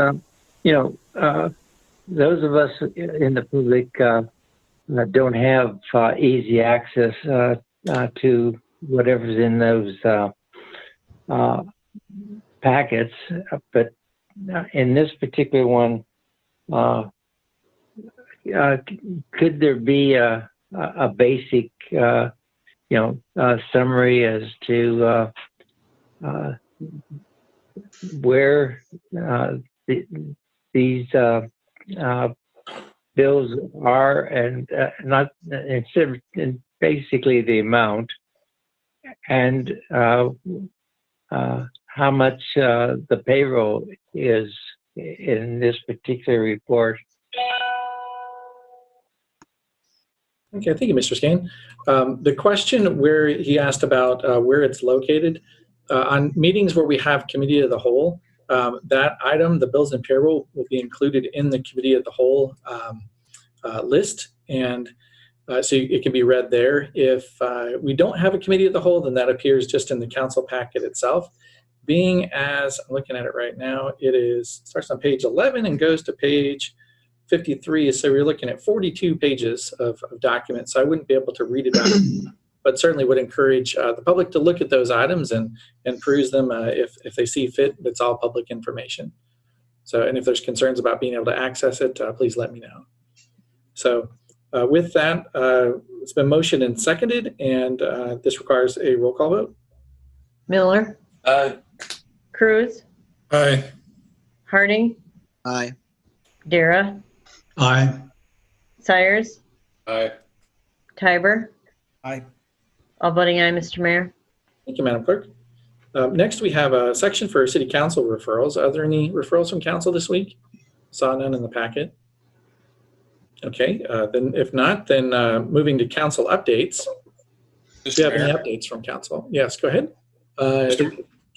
those of us in the public that don't have easy access to whatever's in those packets, but in this particular one, could there be a basic, summary as to where these bills are, and not instead of basically the amount, and how much the payroll is in this particular report. Okay, thank you, Mr. Skane. The question where he asked about where it's located, on meetings where we have committee of the whole, that item, the bills and payroll, will be included in the committee of the whole list, and so it can be read there. If we don't have a committee of the whole, then that appears just in the council packet itself. Being as I'm looking at it right now, starts on page 11 and goes to page 53. So we're looking at 42 pages of documents. So I wouldn't be able to read it out, but certainly would encourage the public to look at those items and peruse them if they see fit. It's all public information. So, and if there's concerns about being able to access it, please let me know. So with that, it's been motioned and seconded, and this requires a roll call vote. Miller, Aye. Cruz, Aye. Harding, Aye. Dara, Aye. Sires, Aye. Tiber. Aye. All voting aye, Mr. Mayor. Thank you, Madam Clerk. Next, we have a section for city council referrals. Are there any referrals from council this week? Saw none in the packet. Okay, then if not, then moving to council updates. Do you have any updates from council? Yes, go ahead.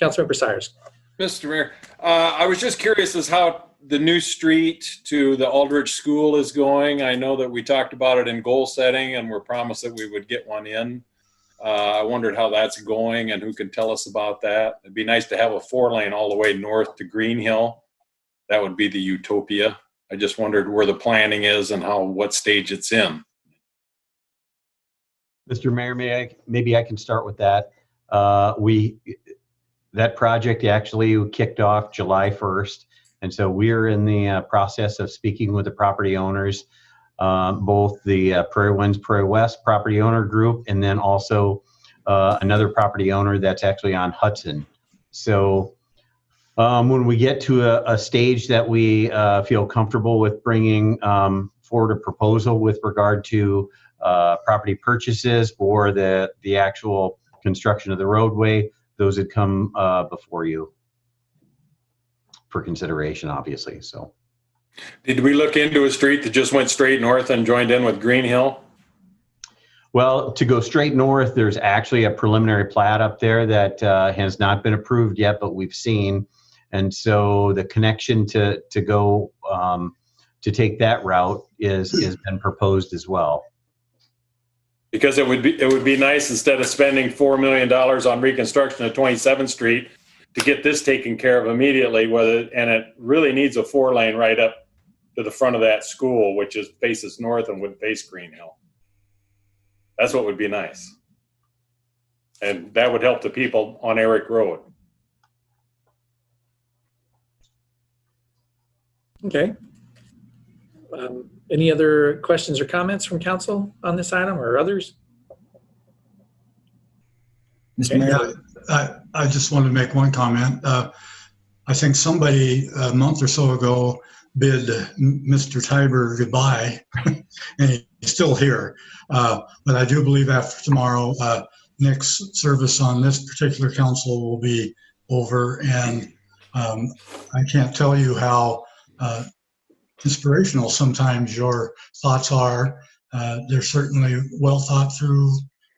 Councilmember Sires. Mr. Mayor, I was just curious as how the new street to the Aldridge School is going. I know that we talked about it in goal setting and were promised that we would get one in. I wondered how that's going and who can tell us about that. It'd be nice to have a 4-lane all the way north to Green Hill. That would be the utopia. I just wondered where the planning is and what stage it's in. Mr. Mayor, maybe I can start with that. That project actually kicked off July 1st. And so we're in the process of speaking with the property owners, both the Prairie Winds, Prairie West property owner group, and then also another property owner that's actually on Hudson. So when we get to a stage that we feel comfortable with bringing forward a proposal with regard to property purchases or the actual construction of the roadway, those would come before you for consideration, obviously. So, did we look into a street that just went straight north and joined in with Green Hill? Well, to go straight north, there's actually a preliminary plat up there that has not been approved yet, but we've seen. And so the connection to go to take that route has been proposed as well. Because it would be nice, instead of spending $4 million on reconstruction of 27th Street, to get this taken care of immediately. And it really needs a 4-lane right up to the front of that school, which faces north and would face Green Hill. That's what would be nice, and that would help the people on Eric Road. Okay. Any other questions or comments from council on this item or others? Mr. Mayor, I just wanted to make one comment. I think somebody a month or so ago bid Mr. Tiber goodbye, and he's still here. But I do believe after tomorrow, Nick's service on this particular council will be over, and I can't tell you how inspirational sometimes your thoughts are. They're certainly well thought through.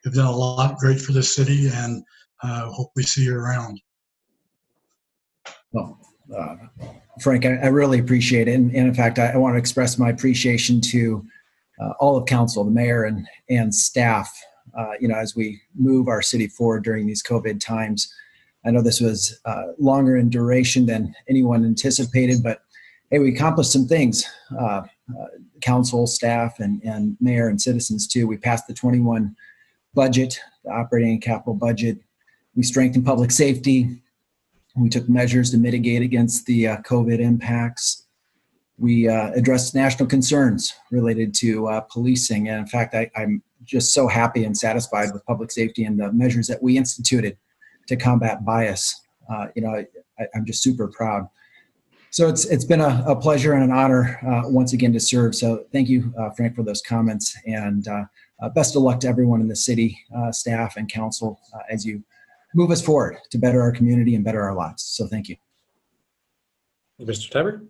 You've done a lot great for the city, and hope we see you around. Well, Frank, I really appreciate it. And in fact, I want to express my appreciation to all of council, the mayor and staff, as we move our city forward during these COVID times. I know this was longer in duration than anyone anticipated, but hey, we accomplished some things. Council, staff, and mayor and citizens too. We passed the 21 budget, the operating and capital budget. We strengthened public safety. We took measures to mitigate against the COVID impacts. We addressed national concerns related to policing. And in fact, I'm just so happy and satisfied with public safety and the measures that we instituted to combat bias. I'm just super proud. So it's been a pleasure and an honor once again to serve. So thank you, Frank, for those comments. And best of luck to everyone in the city, staff and council as you move us forward to better our community and better our lives. So thank you. Mr. Tiber.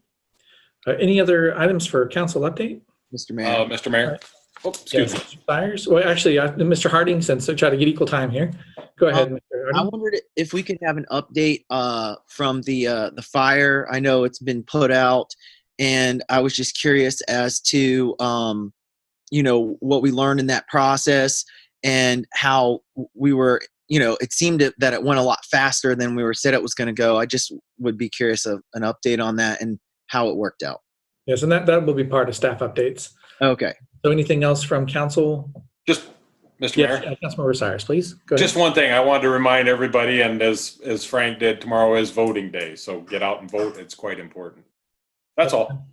Any other items for council update? Mr. Mayor. Mr. Mayor. Oh, excuse me. Mr. Byers. Well, actually, Mr. Harding, since I try to get equal time here. Go ahead, Mr. Harding. I wondered if we could have an update from the fire. I know it's been put out, and I was just curious as to what we learned in that process and how we were. It seemed that it went a lot faster than we were said it was going to go. I just would be curious of an update on that and how it worked out. Yes, and that will be part of staff updates. Okay. So anything else from council? Just, Mr. Mayor. Yes, Councilmember Cyrus, please. Go ahead. Just one thing I wanted to remind everybody, and as Frank did, tomorrow is voting day. So get out and vote. It's quite important. That's all.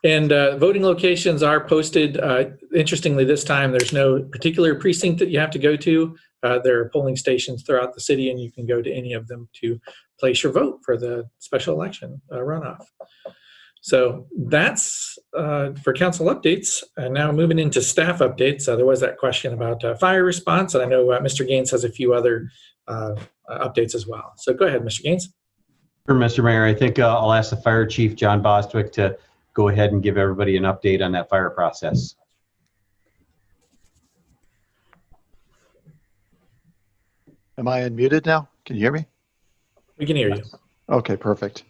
And voting locations are posted. Interestingly, this time there's no particular precinct that you have to go to. There are polling stations throughout the city, and you can go to any of them to place your vote for the special election runoff. So that's for council updates. And now moving into staff updates. There was that question about fire response, and I know Mr. Gaines has a few other updates as well. So go ahead, Mr. Gaines. Sure, Mr. Mayor. I think I'll ask the Fire Chief, John Bostwick, to go ahead and give everybody an update on that fire process. Am I unmuted now? Can you hear me? We can hear you. Okay, perfect.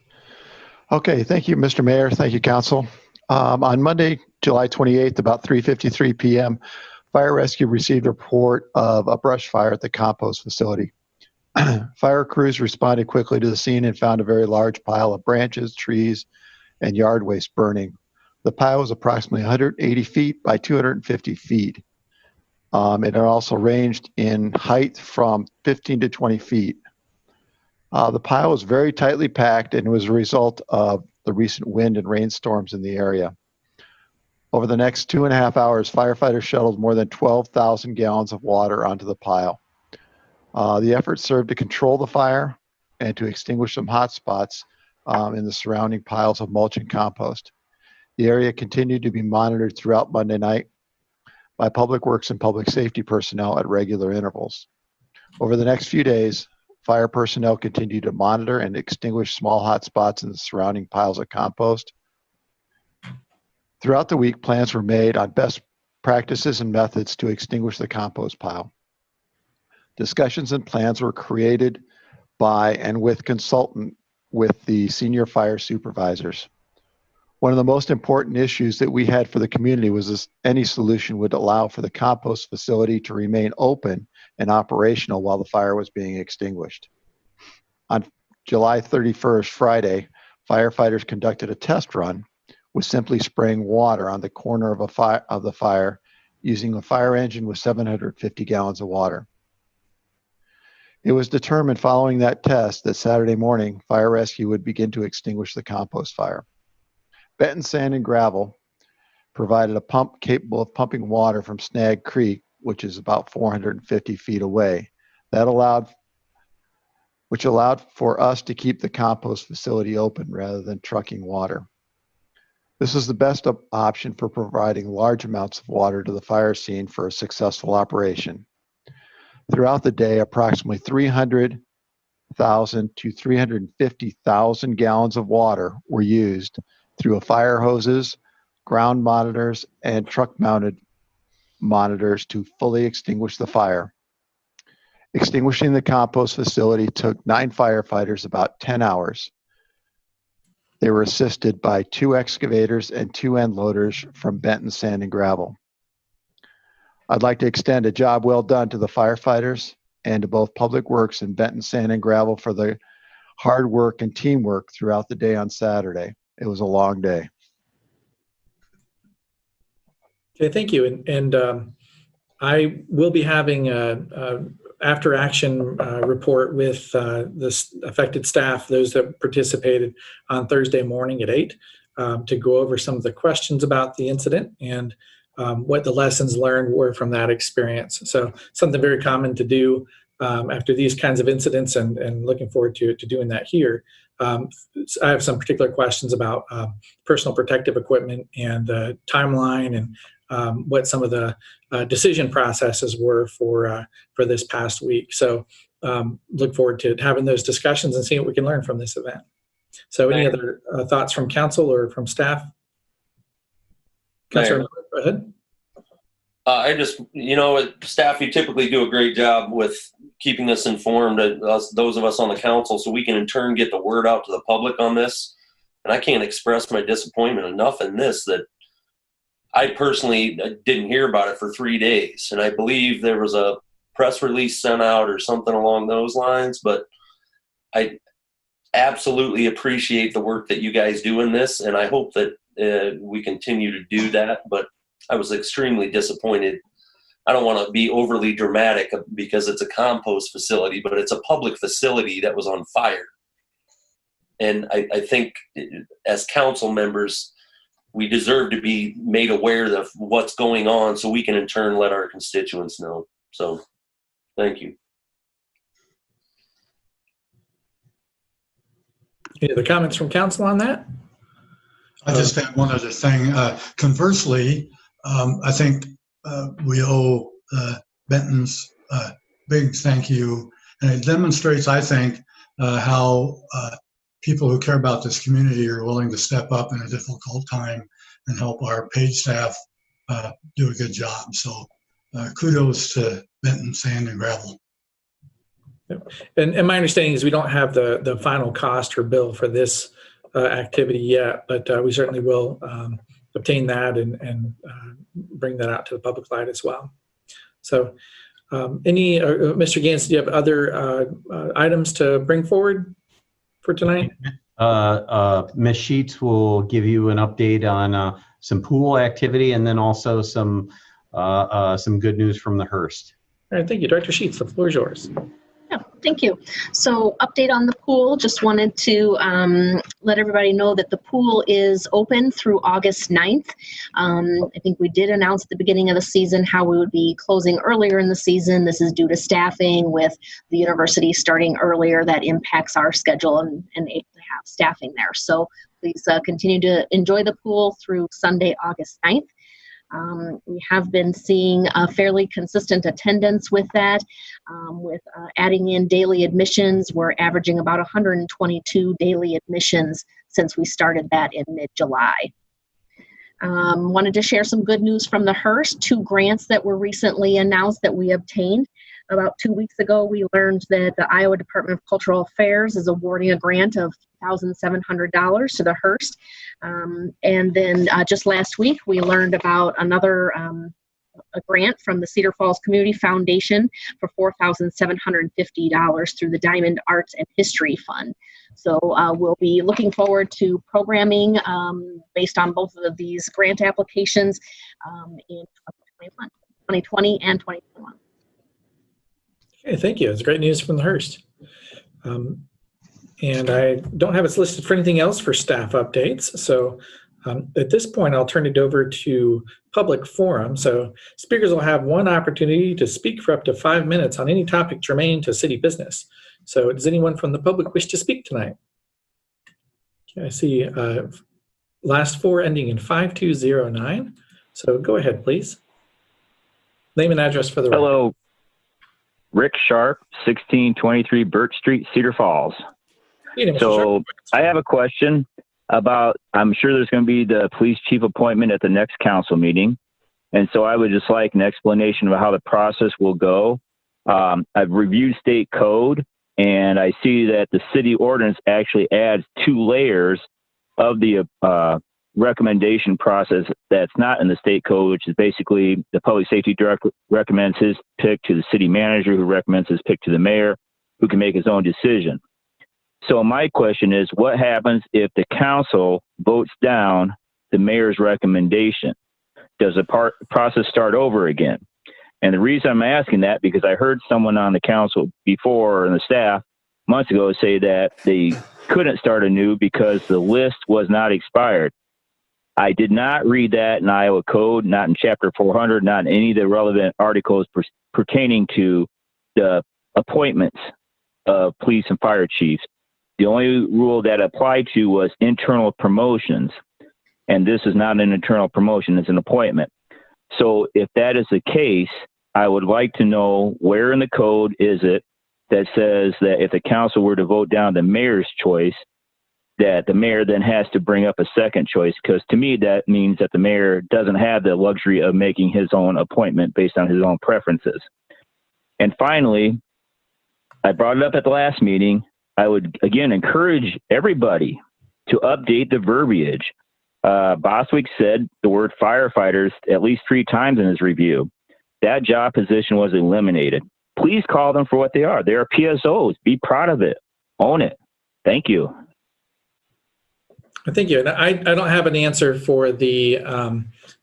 Okay, thank you, Mr. Mayor. Thank you, Council. On Monday, July 28th, about 3:53 p.m., Fire Rescue received a report of a brush fire at the compost facility. Fire crews responded quickly to the scene and found a very large pile of branches, trees, and yard waste burning. The pile was approximately 180 feet by 250 feet. It also ranged in height from 15 to 20 feet. The pile was very tightly packed and was a result of the recent wind and rainstorms in the area. Over the next 2.5 hours, firefighters shuttled more than 12,000 gallons of water onto the pile. The effort served to control the fire and to extinguish some hot spots in the surrounding piles of mulch and compost. The area continued to be monitored throughout Monday night by Public Works and Public Safety personnel at regular intervals. Over the next few days, fire personnel continued to monitor and extinguish small hot spots in the surrounding piles of compost. Throughout the week, plans were made on best practices and methods to extinguish the compost pile. Discussions and plans were created by and with consultant with the senior fire supervisors. One of the most important issues that we had for the community was this: any solution would allow for the compost facility to remain open and operational while the fire was being extinguished. On July 31st, Friday, firefighters conducted a test run with simply spraying water on the corner of the fire using a fire engine with 750 gallons of water. It was determined following that test that Saturday morning, fire rescue would begin to extinguish the compost fire. Benton Sand and Gravel provided a pump capable of pumping water from Snag Creek, which is about 450 feet away. That allowed which allowed for us to keep the compost facility open rather than trucking water. This is the best option for providing large amounts of water to the fire scene for a successful operation. Throughout the day, approximately 300,000 to 350,000 gallons of water were used through fire hoses, ground monitors, and truck-mounted monitors to fully extinguish the fire. Extinguishing the compost facility took 9 firefighters about 10 hours. They were assisted by 2 excavators and 2 end loaders from Benton Sand and Gravel. I'd like to extend a job well done to the firefighters and to both Public Works and Benton Sand and Gravel for the hard work and teamwork throughout the day on Saturday. It was a long day. Okay, thank you. And I will be having a after action report with the affected staff, those that participated, on Thursday morning at 8 to go over some of the questions about the incident and what the lessons learned were from that experience. So something very common to do after these kinds of incidents, and looking forward to doing that here. I have some particular questions about personal protective equipment and the timeline and what some of the decision processes were for this past week. So look forward to having those discussions and seeing what we can learn from this event. So any other thoughts from council or from staff? Councilor, go ahead. I just, staff, you typically do a great job with keeping us informed, those of us on the council, so we can in turn get the word out to the public on this. And I can't express my disappointment enough in this, that I personally didn't hear about it for 3 days. And I believe there was a press release sent out or something along those lines, but I absolutely appreciate the work that you guys do in this. And I hope that we continue to do that. But I was extremely disappointed. I don't want to be overly dramatic because it's a compost facility, but it's a public facility that was on fire. And I think as council members, we deserve to be made aware of what's going on so we can in turn let our constituents know. So thank you. Any other comments from council on that? I just had one other thing. Conversely, I think we owe Benton's big thank you. And it demonstrates, I think, how people who care about this community are willing to step up in a difficult time and help our paid staff do a good job. So kudos to Benton Sand and Gravel. And my understanding is we don't have the final cost or bill for this activity yet, but we certainly will obtain that and bring that out to the public light as well. So Mr. Gantz, do you have other items to bring forward for tonight? Ms. Sheets will give you an update on some pool activity and then also some good news from the Hearst. All right, thank you. Director Sheets, the floor is yours. Yeah, thank you. So update on the pool, just wanted to let everybody know that the pool is open through August 9th. I think we did announce at the beginning of the season how we would be closing earlier in the season. This is due to staffing with the university starting earlier. That impacts our schedule and able to have staffing there. So please continue to enjoy the pool through Sunday, August 9th. We have been seeing a fairly consistent attendance with that. With adding in daily admissions, we're averaging about 122 daily admissions since we started that in mid-July. Wanted to share some good news from the Hearst. 2 grants that were recently announced that we obtained. About 2 weeks ago, we learned that the Iowa Department of Cultural Affairs is awarding a grant of $1,700 to the Hearst. And then just last week, we learned about another a grant from the Cedar Falls Community Foundation for $4,750 through the Diamond Arts and History Fund. So we'll be looking forward to programming based on both of these grant applications in 2020 and 2021. Okay, thank you. It's great news from the Hearst. And I don't have it listed for anything else for staff updates. So at this point, I'll turn it over to public forum. So speakers will have one opportunity to speak for up to 5 minutes on any topic germane to city business. So does anyone from the public wish to speak tonight? Okay, I see last four ending in 5209. So go ahead, please. Name and address for the record. Hello, Rick Sharp, 1623 Birch Street, Cedar Falls. Hey, Mr. So Sharp. I have a question about, I'm sure there's going to be the police chief appointment at the next council meeting. And so I would just like an explanation of how the process will go. I've reviewed state code, and I see that the city ordinance actually adds 2 layers of the recommendation process that's not in the state code, which is basically the public safety director recommends his pick to the city manager, who recommends his pick to the mayor, who can make his own decision. So my question is, what happens if the council votes down the mayor's recommendation? Does the process start over again? And the reason I'm asking that, because I heard someone on the council before, and the staff months ago, say that they couldn't start anew because the list was not expired. I did not read that in Iowa Code, not in Chapter 400, not in any of the relevant articles pertaining to the appointments of police and fire chiefs. The only rule that applied to was internal promotions, and this is not an internal promotion, it's an appointment. So if that is the case, I would like to know where in the code is it that says that if the council were to vote down the mayor's choice, that the mayor then has to bring up a second choice, because to me that means that the mayor doesn't have the luxury of making his own appointment based on his own preferences. And finally, I brought it up at the last meeting. I would again encourage everybody to update the verbiage. Boswick said the word firefighters at least 3 times in his review. That job position was eliminated. Please call them for what they are. They are PSOs. Be proud of it. Own it. Thank you. Thank you. And I don't have an answer for the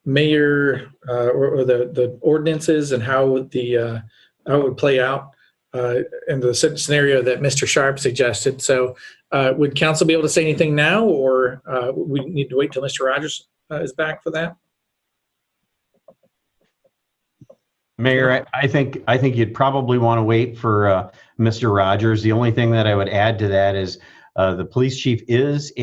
mayor or the ordinances and how it would play out in the scenario that Mr. Sharp suggested. So would council be able to say anything now, or we need to wait till Mr. Rogers is back for that? Mayor, I think you'd probably want to wait for Mr. Rogers. The only thing that I would add to that is the police chief is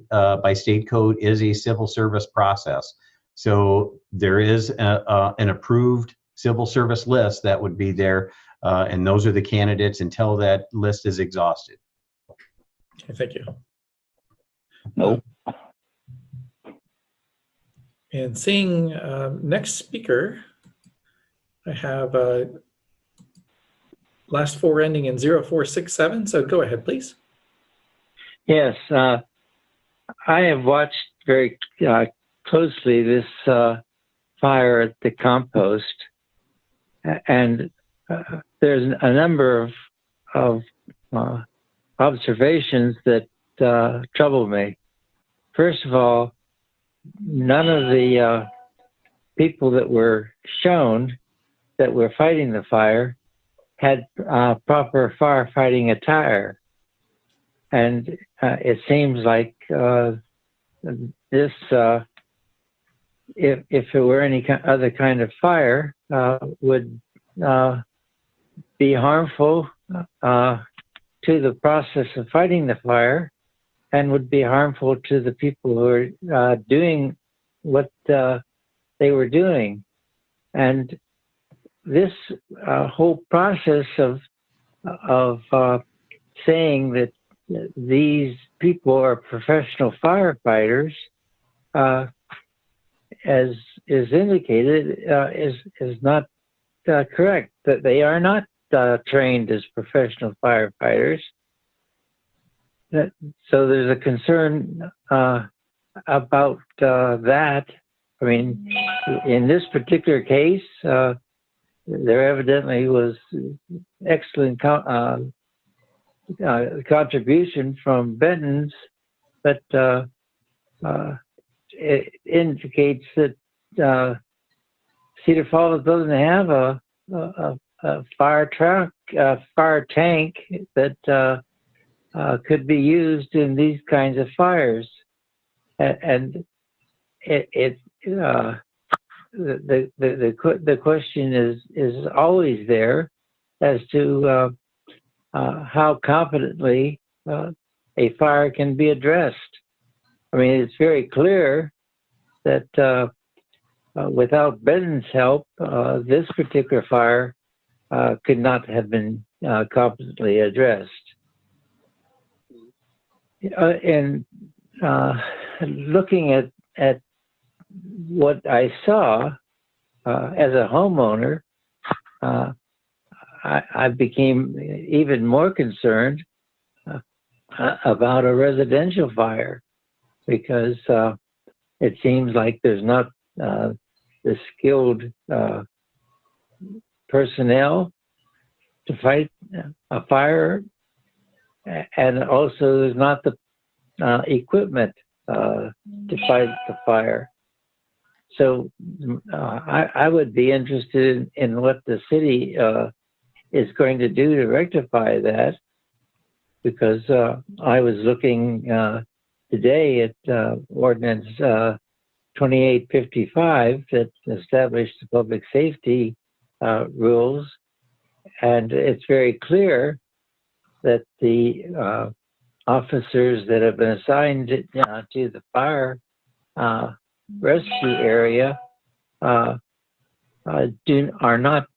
by state code, is a civil service process. So there is an approved civil service list that would be there, and those are the candidates until that list is exhausted. Okay, thank you. Nope. And seeing next speaker, I have last 4 ending in 0467. So go ahead, please. Yes, I have watched very closely this fire at the compost, and there's a number of observations that trouble me. First of all, none of the people that were shown that were fighting the fire had proper firefighting attire. And it seems like this, if it were any other kind of fire, would be harmful to the process of fighting the fire, and would be harmful to the people who are doing what they were doing. And this whole process of saying that these people are professional firefighters, as is indicated, is not correct. That they are not trained as professional firefighters. So there's a concern about that. I mean, in this particular case, there evidently was excellent contribution from Benton's, but it indicates that Cedar Falls doesn't have a fire truck, a fire tank that could be used in these kinds of fires, and the question is always there as to how confidently a fire can be addressed. I mean, it's very clear that without Benton's help, this particular fire could not have been competently addressed. And looking at what I saw as a homeowner, I became even more concerned about a residential fire because it seems like there's not the skilled personnel to fight a fire, and also there's not the equipment to fight the fire. So I would be interested in what the city is going to do to rectify that, because I was looking today at ordinance 2855 that established the public safety rules, and it's very clear that the officers that have been assigned to the fire rescue area are not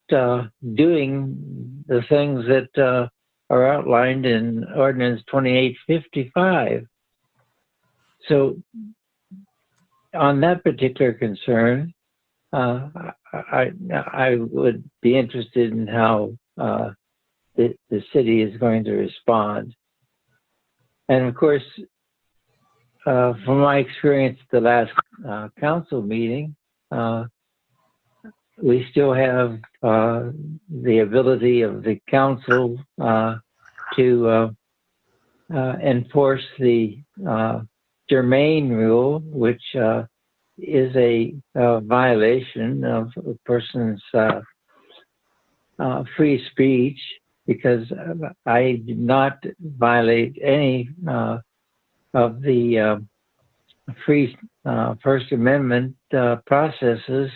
doing the things that are outlined in Ordinance 2855. So on that particular concern, I would be interested in how the city is going to respond. And of course, from my experience at the last council meeting, we still have the ability of the council to enforce the germane rule, which is a violation of a person's free speech, because I did not violate any of the free First Amendment processes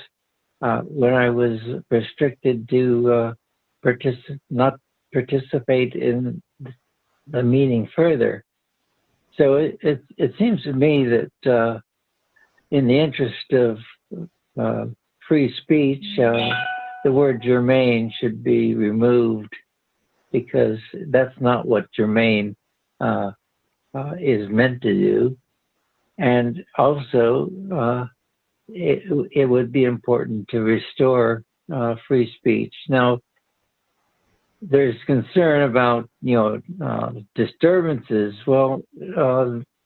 when I was restricted to not participate in the meeting further. So it seems to me that in the interest of free speech, the word germane should be removed, because that's not what germane is meant to do. And also, it would be important to restore free speech. Now, there's concern about, disturbances. Well,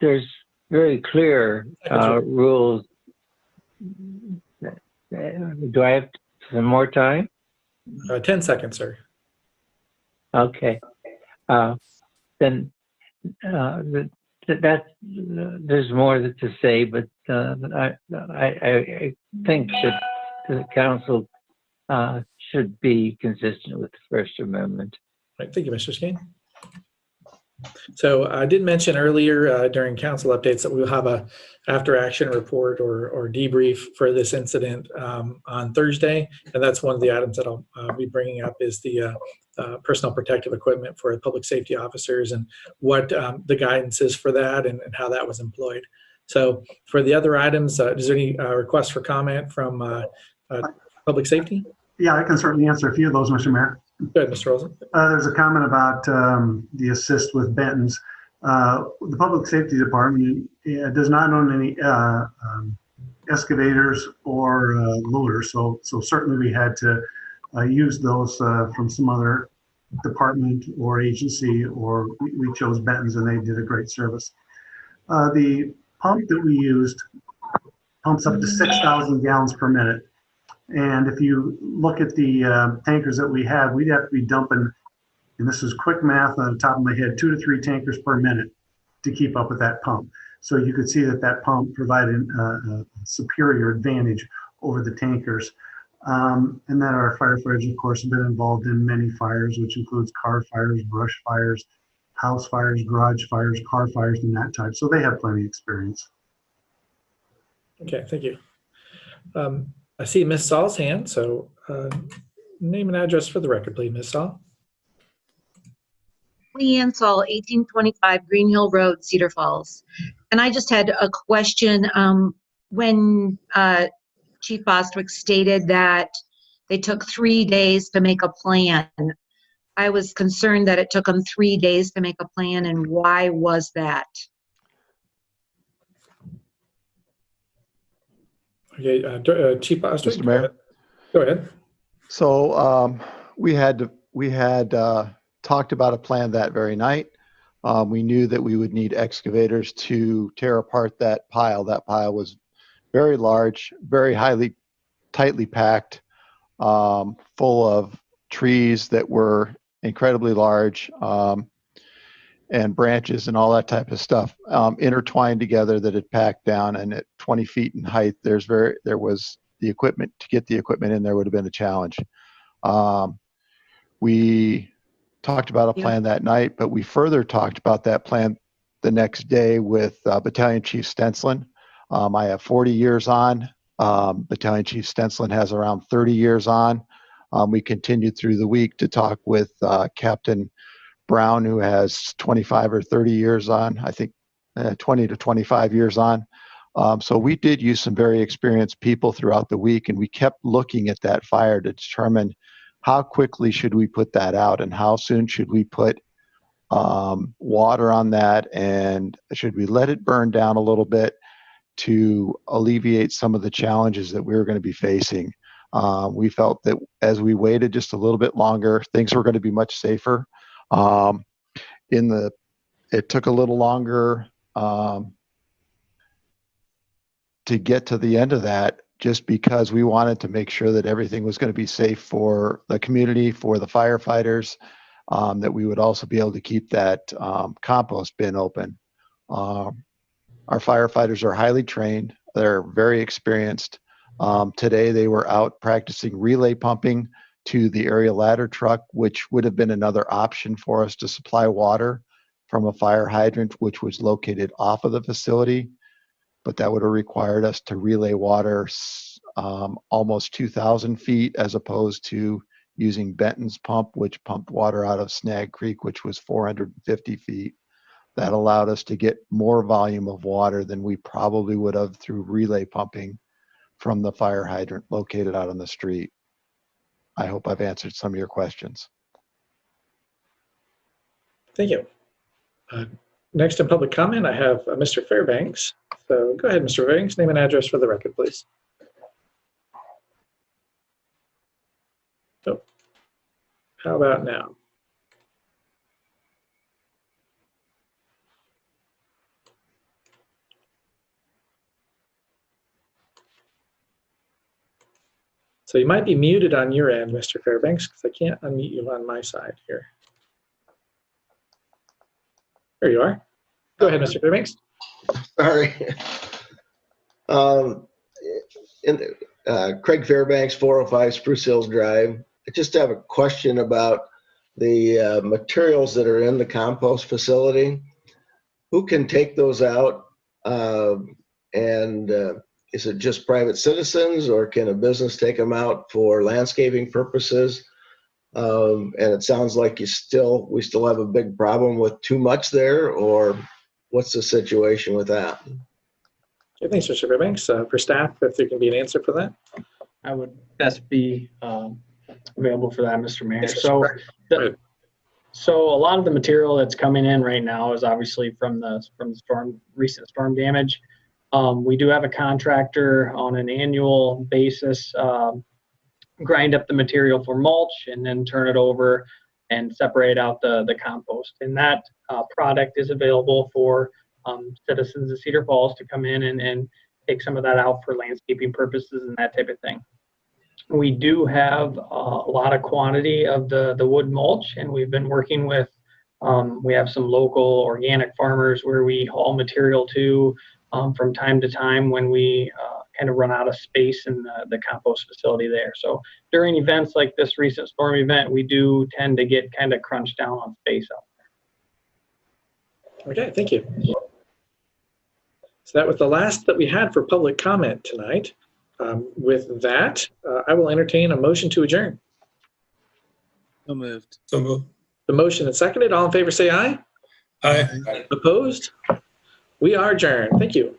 there's very clear rules. Do I have some more time? 10 seconds, sir. Okay. Then there's more to say, but I think that the council should be consistent with the First Amendment. Right, thank you, Mr. Skane. So I did mention earlier during council updates that we'll have a after action report or debrief for this incident on Thursday, and that's one of the items that I'll be bringing up is the personal protective equipment for public safety officers and what the guidance is for that and how that was employed. So for the other items, is there any requests for comment from public safety? Yeah, I can certainly answer a few of those, Mr. Mayor. Good, Mr. Rosen. There's a comment about the assist with Benton's. The Public Safety Department does not own any excavators or loaders, so certainly we had to use those from some other department or agency, or we chose Benton's and they did a great service. The pump that we used pumps up to 6,000 gallons per minute. And if you look at the tankers that we have, we'd have to be dumping, and this is quick math on the top of my head, 2 to 3 tankers per minute to keep up with that pump. So you could see that pump provided a superior advantage over the tankers. And then our firefighters, of course, have been involved in many fires, which includes car fires, brush fires, house fires, garage fires, car fires, and that type. So they have plenty of experience. Okay, thank you. I see Ms. Saul's hand, so name and address for the record, please, Ms. Saul. Leanne Saul, 1825 Green Hill Road, Cedar Falls. And I just had a question. When Chief Bostwick stated that they took 3 days to make a plan, I was concerned that it took them 3 days to make a plan, and why was that? Okay, Chief Bostwick. Mr. Mayor. Go ahead. So we had talked about a plan that very night. We knew that we would need excavators to tear apart that pile. That pile was very large, very tightly packed, full of trees that were incredibly large, and branches and all that type of stuff, intertwined together that had packed down. And at 20 feet in height, there was the equipment. To get the equipment in there would have been a challenge. We talked about a plan that night, but we further talked about that plan the next day with Battalion Chief Stenslin. I have 40 years on. Battalion Chief Stenslin has around 30 years on. We continued through the week to talk with Captain Brown, who has 25 or 30 years on, I think 20 to 25 years on. So we did use some very experienced people throughout the week, and we kept looking at that fire to determine how quickly should we put that out and how soon should we put water on that, and should we let it burn down a little bit to alleviate some of the challenges that we were going to be facing. We felt that as we waited just a little bit longer, things were going to be much safer. It took a little longer to get to the end of that, just because we wanted to make sure that everything was going to be safe for the community, for the firefighters, that we would also be able to keep that compost bin open. Our firefighters are highly trained. They're very experienced. Today they were out practicing relay pumping to the area ladder truck, which would have been another option for us to supply water from a fire hydrant, which was located off of the facility. But that would have required us to relay water almost 2,000 feet, as opposed to using Benton's pump, which pumped water out of Snag Creek, which was 450 feet. That allowed us to get more volume of water than we probably would have through relay pumping from the fire hydrant located out on the street. I hope I've answered some of your questions. Thank you. Next in public comment, I have Mr. Fairbanks. So go ahead, Mr. Fairbanks, name and address for the record, please. So, how about now? So you might be muted on your end, Mr. Fairbanks, because I can't unmute you on my side here. There you are. Go ahead, Mr. Fairbanks. Sorry. Craig Fairbanks, 405 Spruce Hills Drive. I just have a question about the materials that are in the compost facility. Who can take those out? Is it just private citizens, or can a business take them out for landscaping purposes? And it sounds like we still have a big problem with too much there, or what's the situation with that? Okay, thanks, Mr. Fairbanks. For staff, if there can be an answer for that. I would best be available for that, Mr. Mayor. So a lot of the material that's coming in right now is obviously from the recent storm damage. We do have a contractor on an annual basis grind up the material for mulch and then turn it over and separate out the compost. And that product is available for citizens of Cedar Falls to come in and take some of that out for landscaping purposes and that type of thing. We do have a lot of quantity of the wood mulch, and we've been working with, we have some local organic farmers where we haul material to from time to time when we kind of run out of space in the compost facility there. So during events like this recent storm event, we do tend to get kind of crunched down on space out there. Okay, thank you. So that was the last that we had for public comment tonight. With that, I will entertain a motion to adjourn. So moved. So moved. The motion is seconded. All in favor say aye. Aye. Opposed? We are adjourned. Thank you.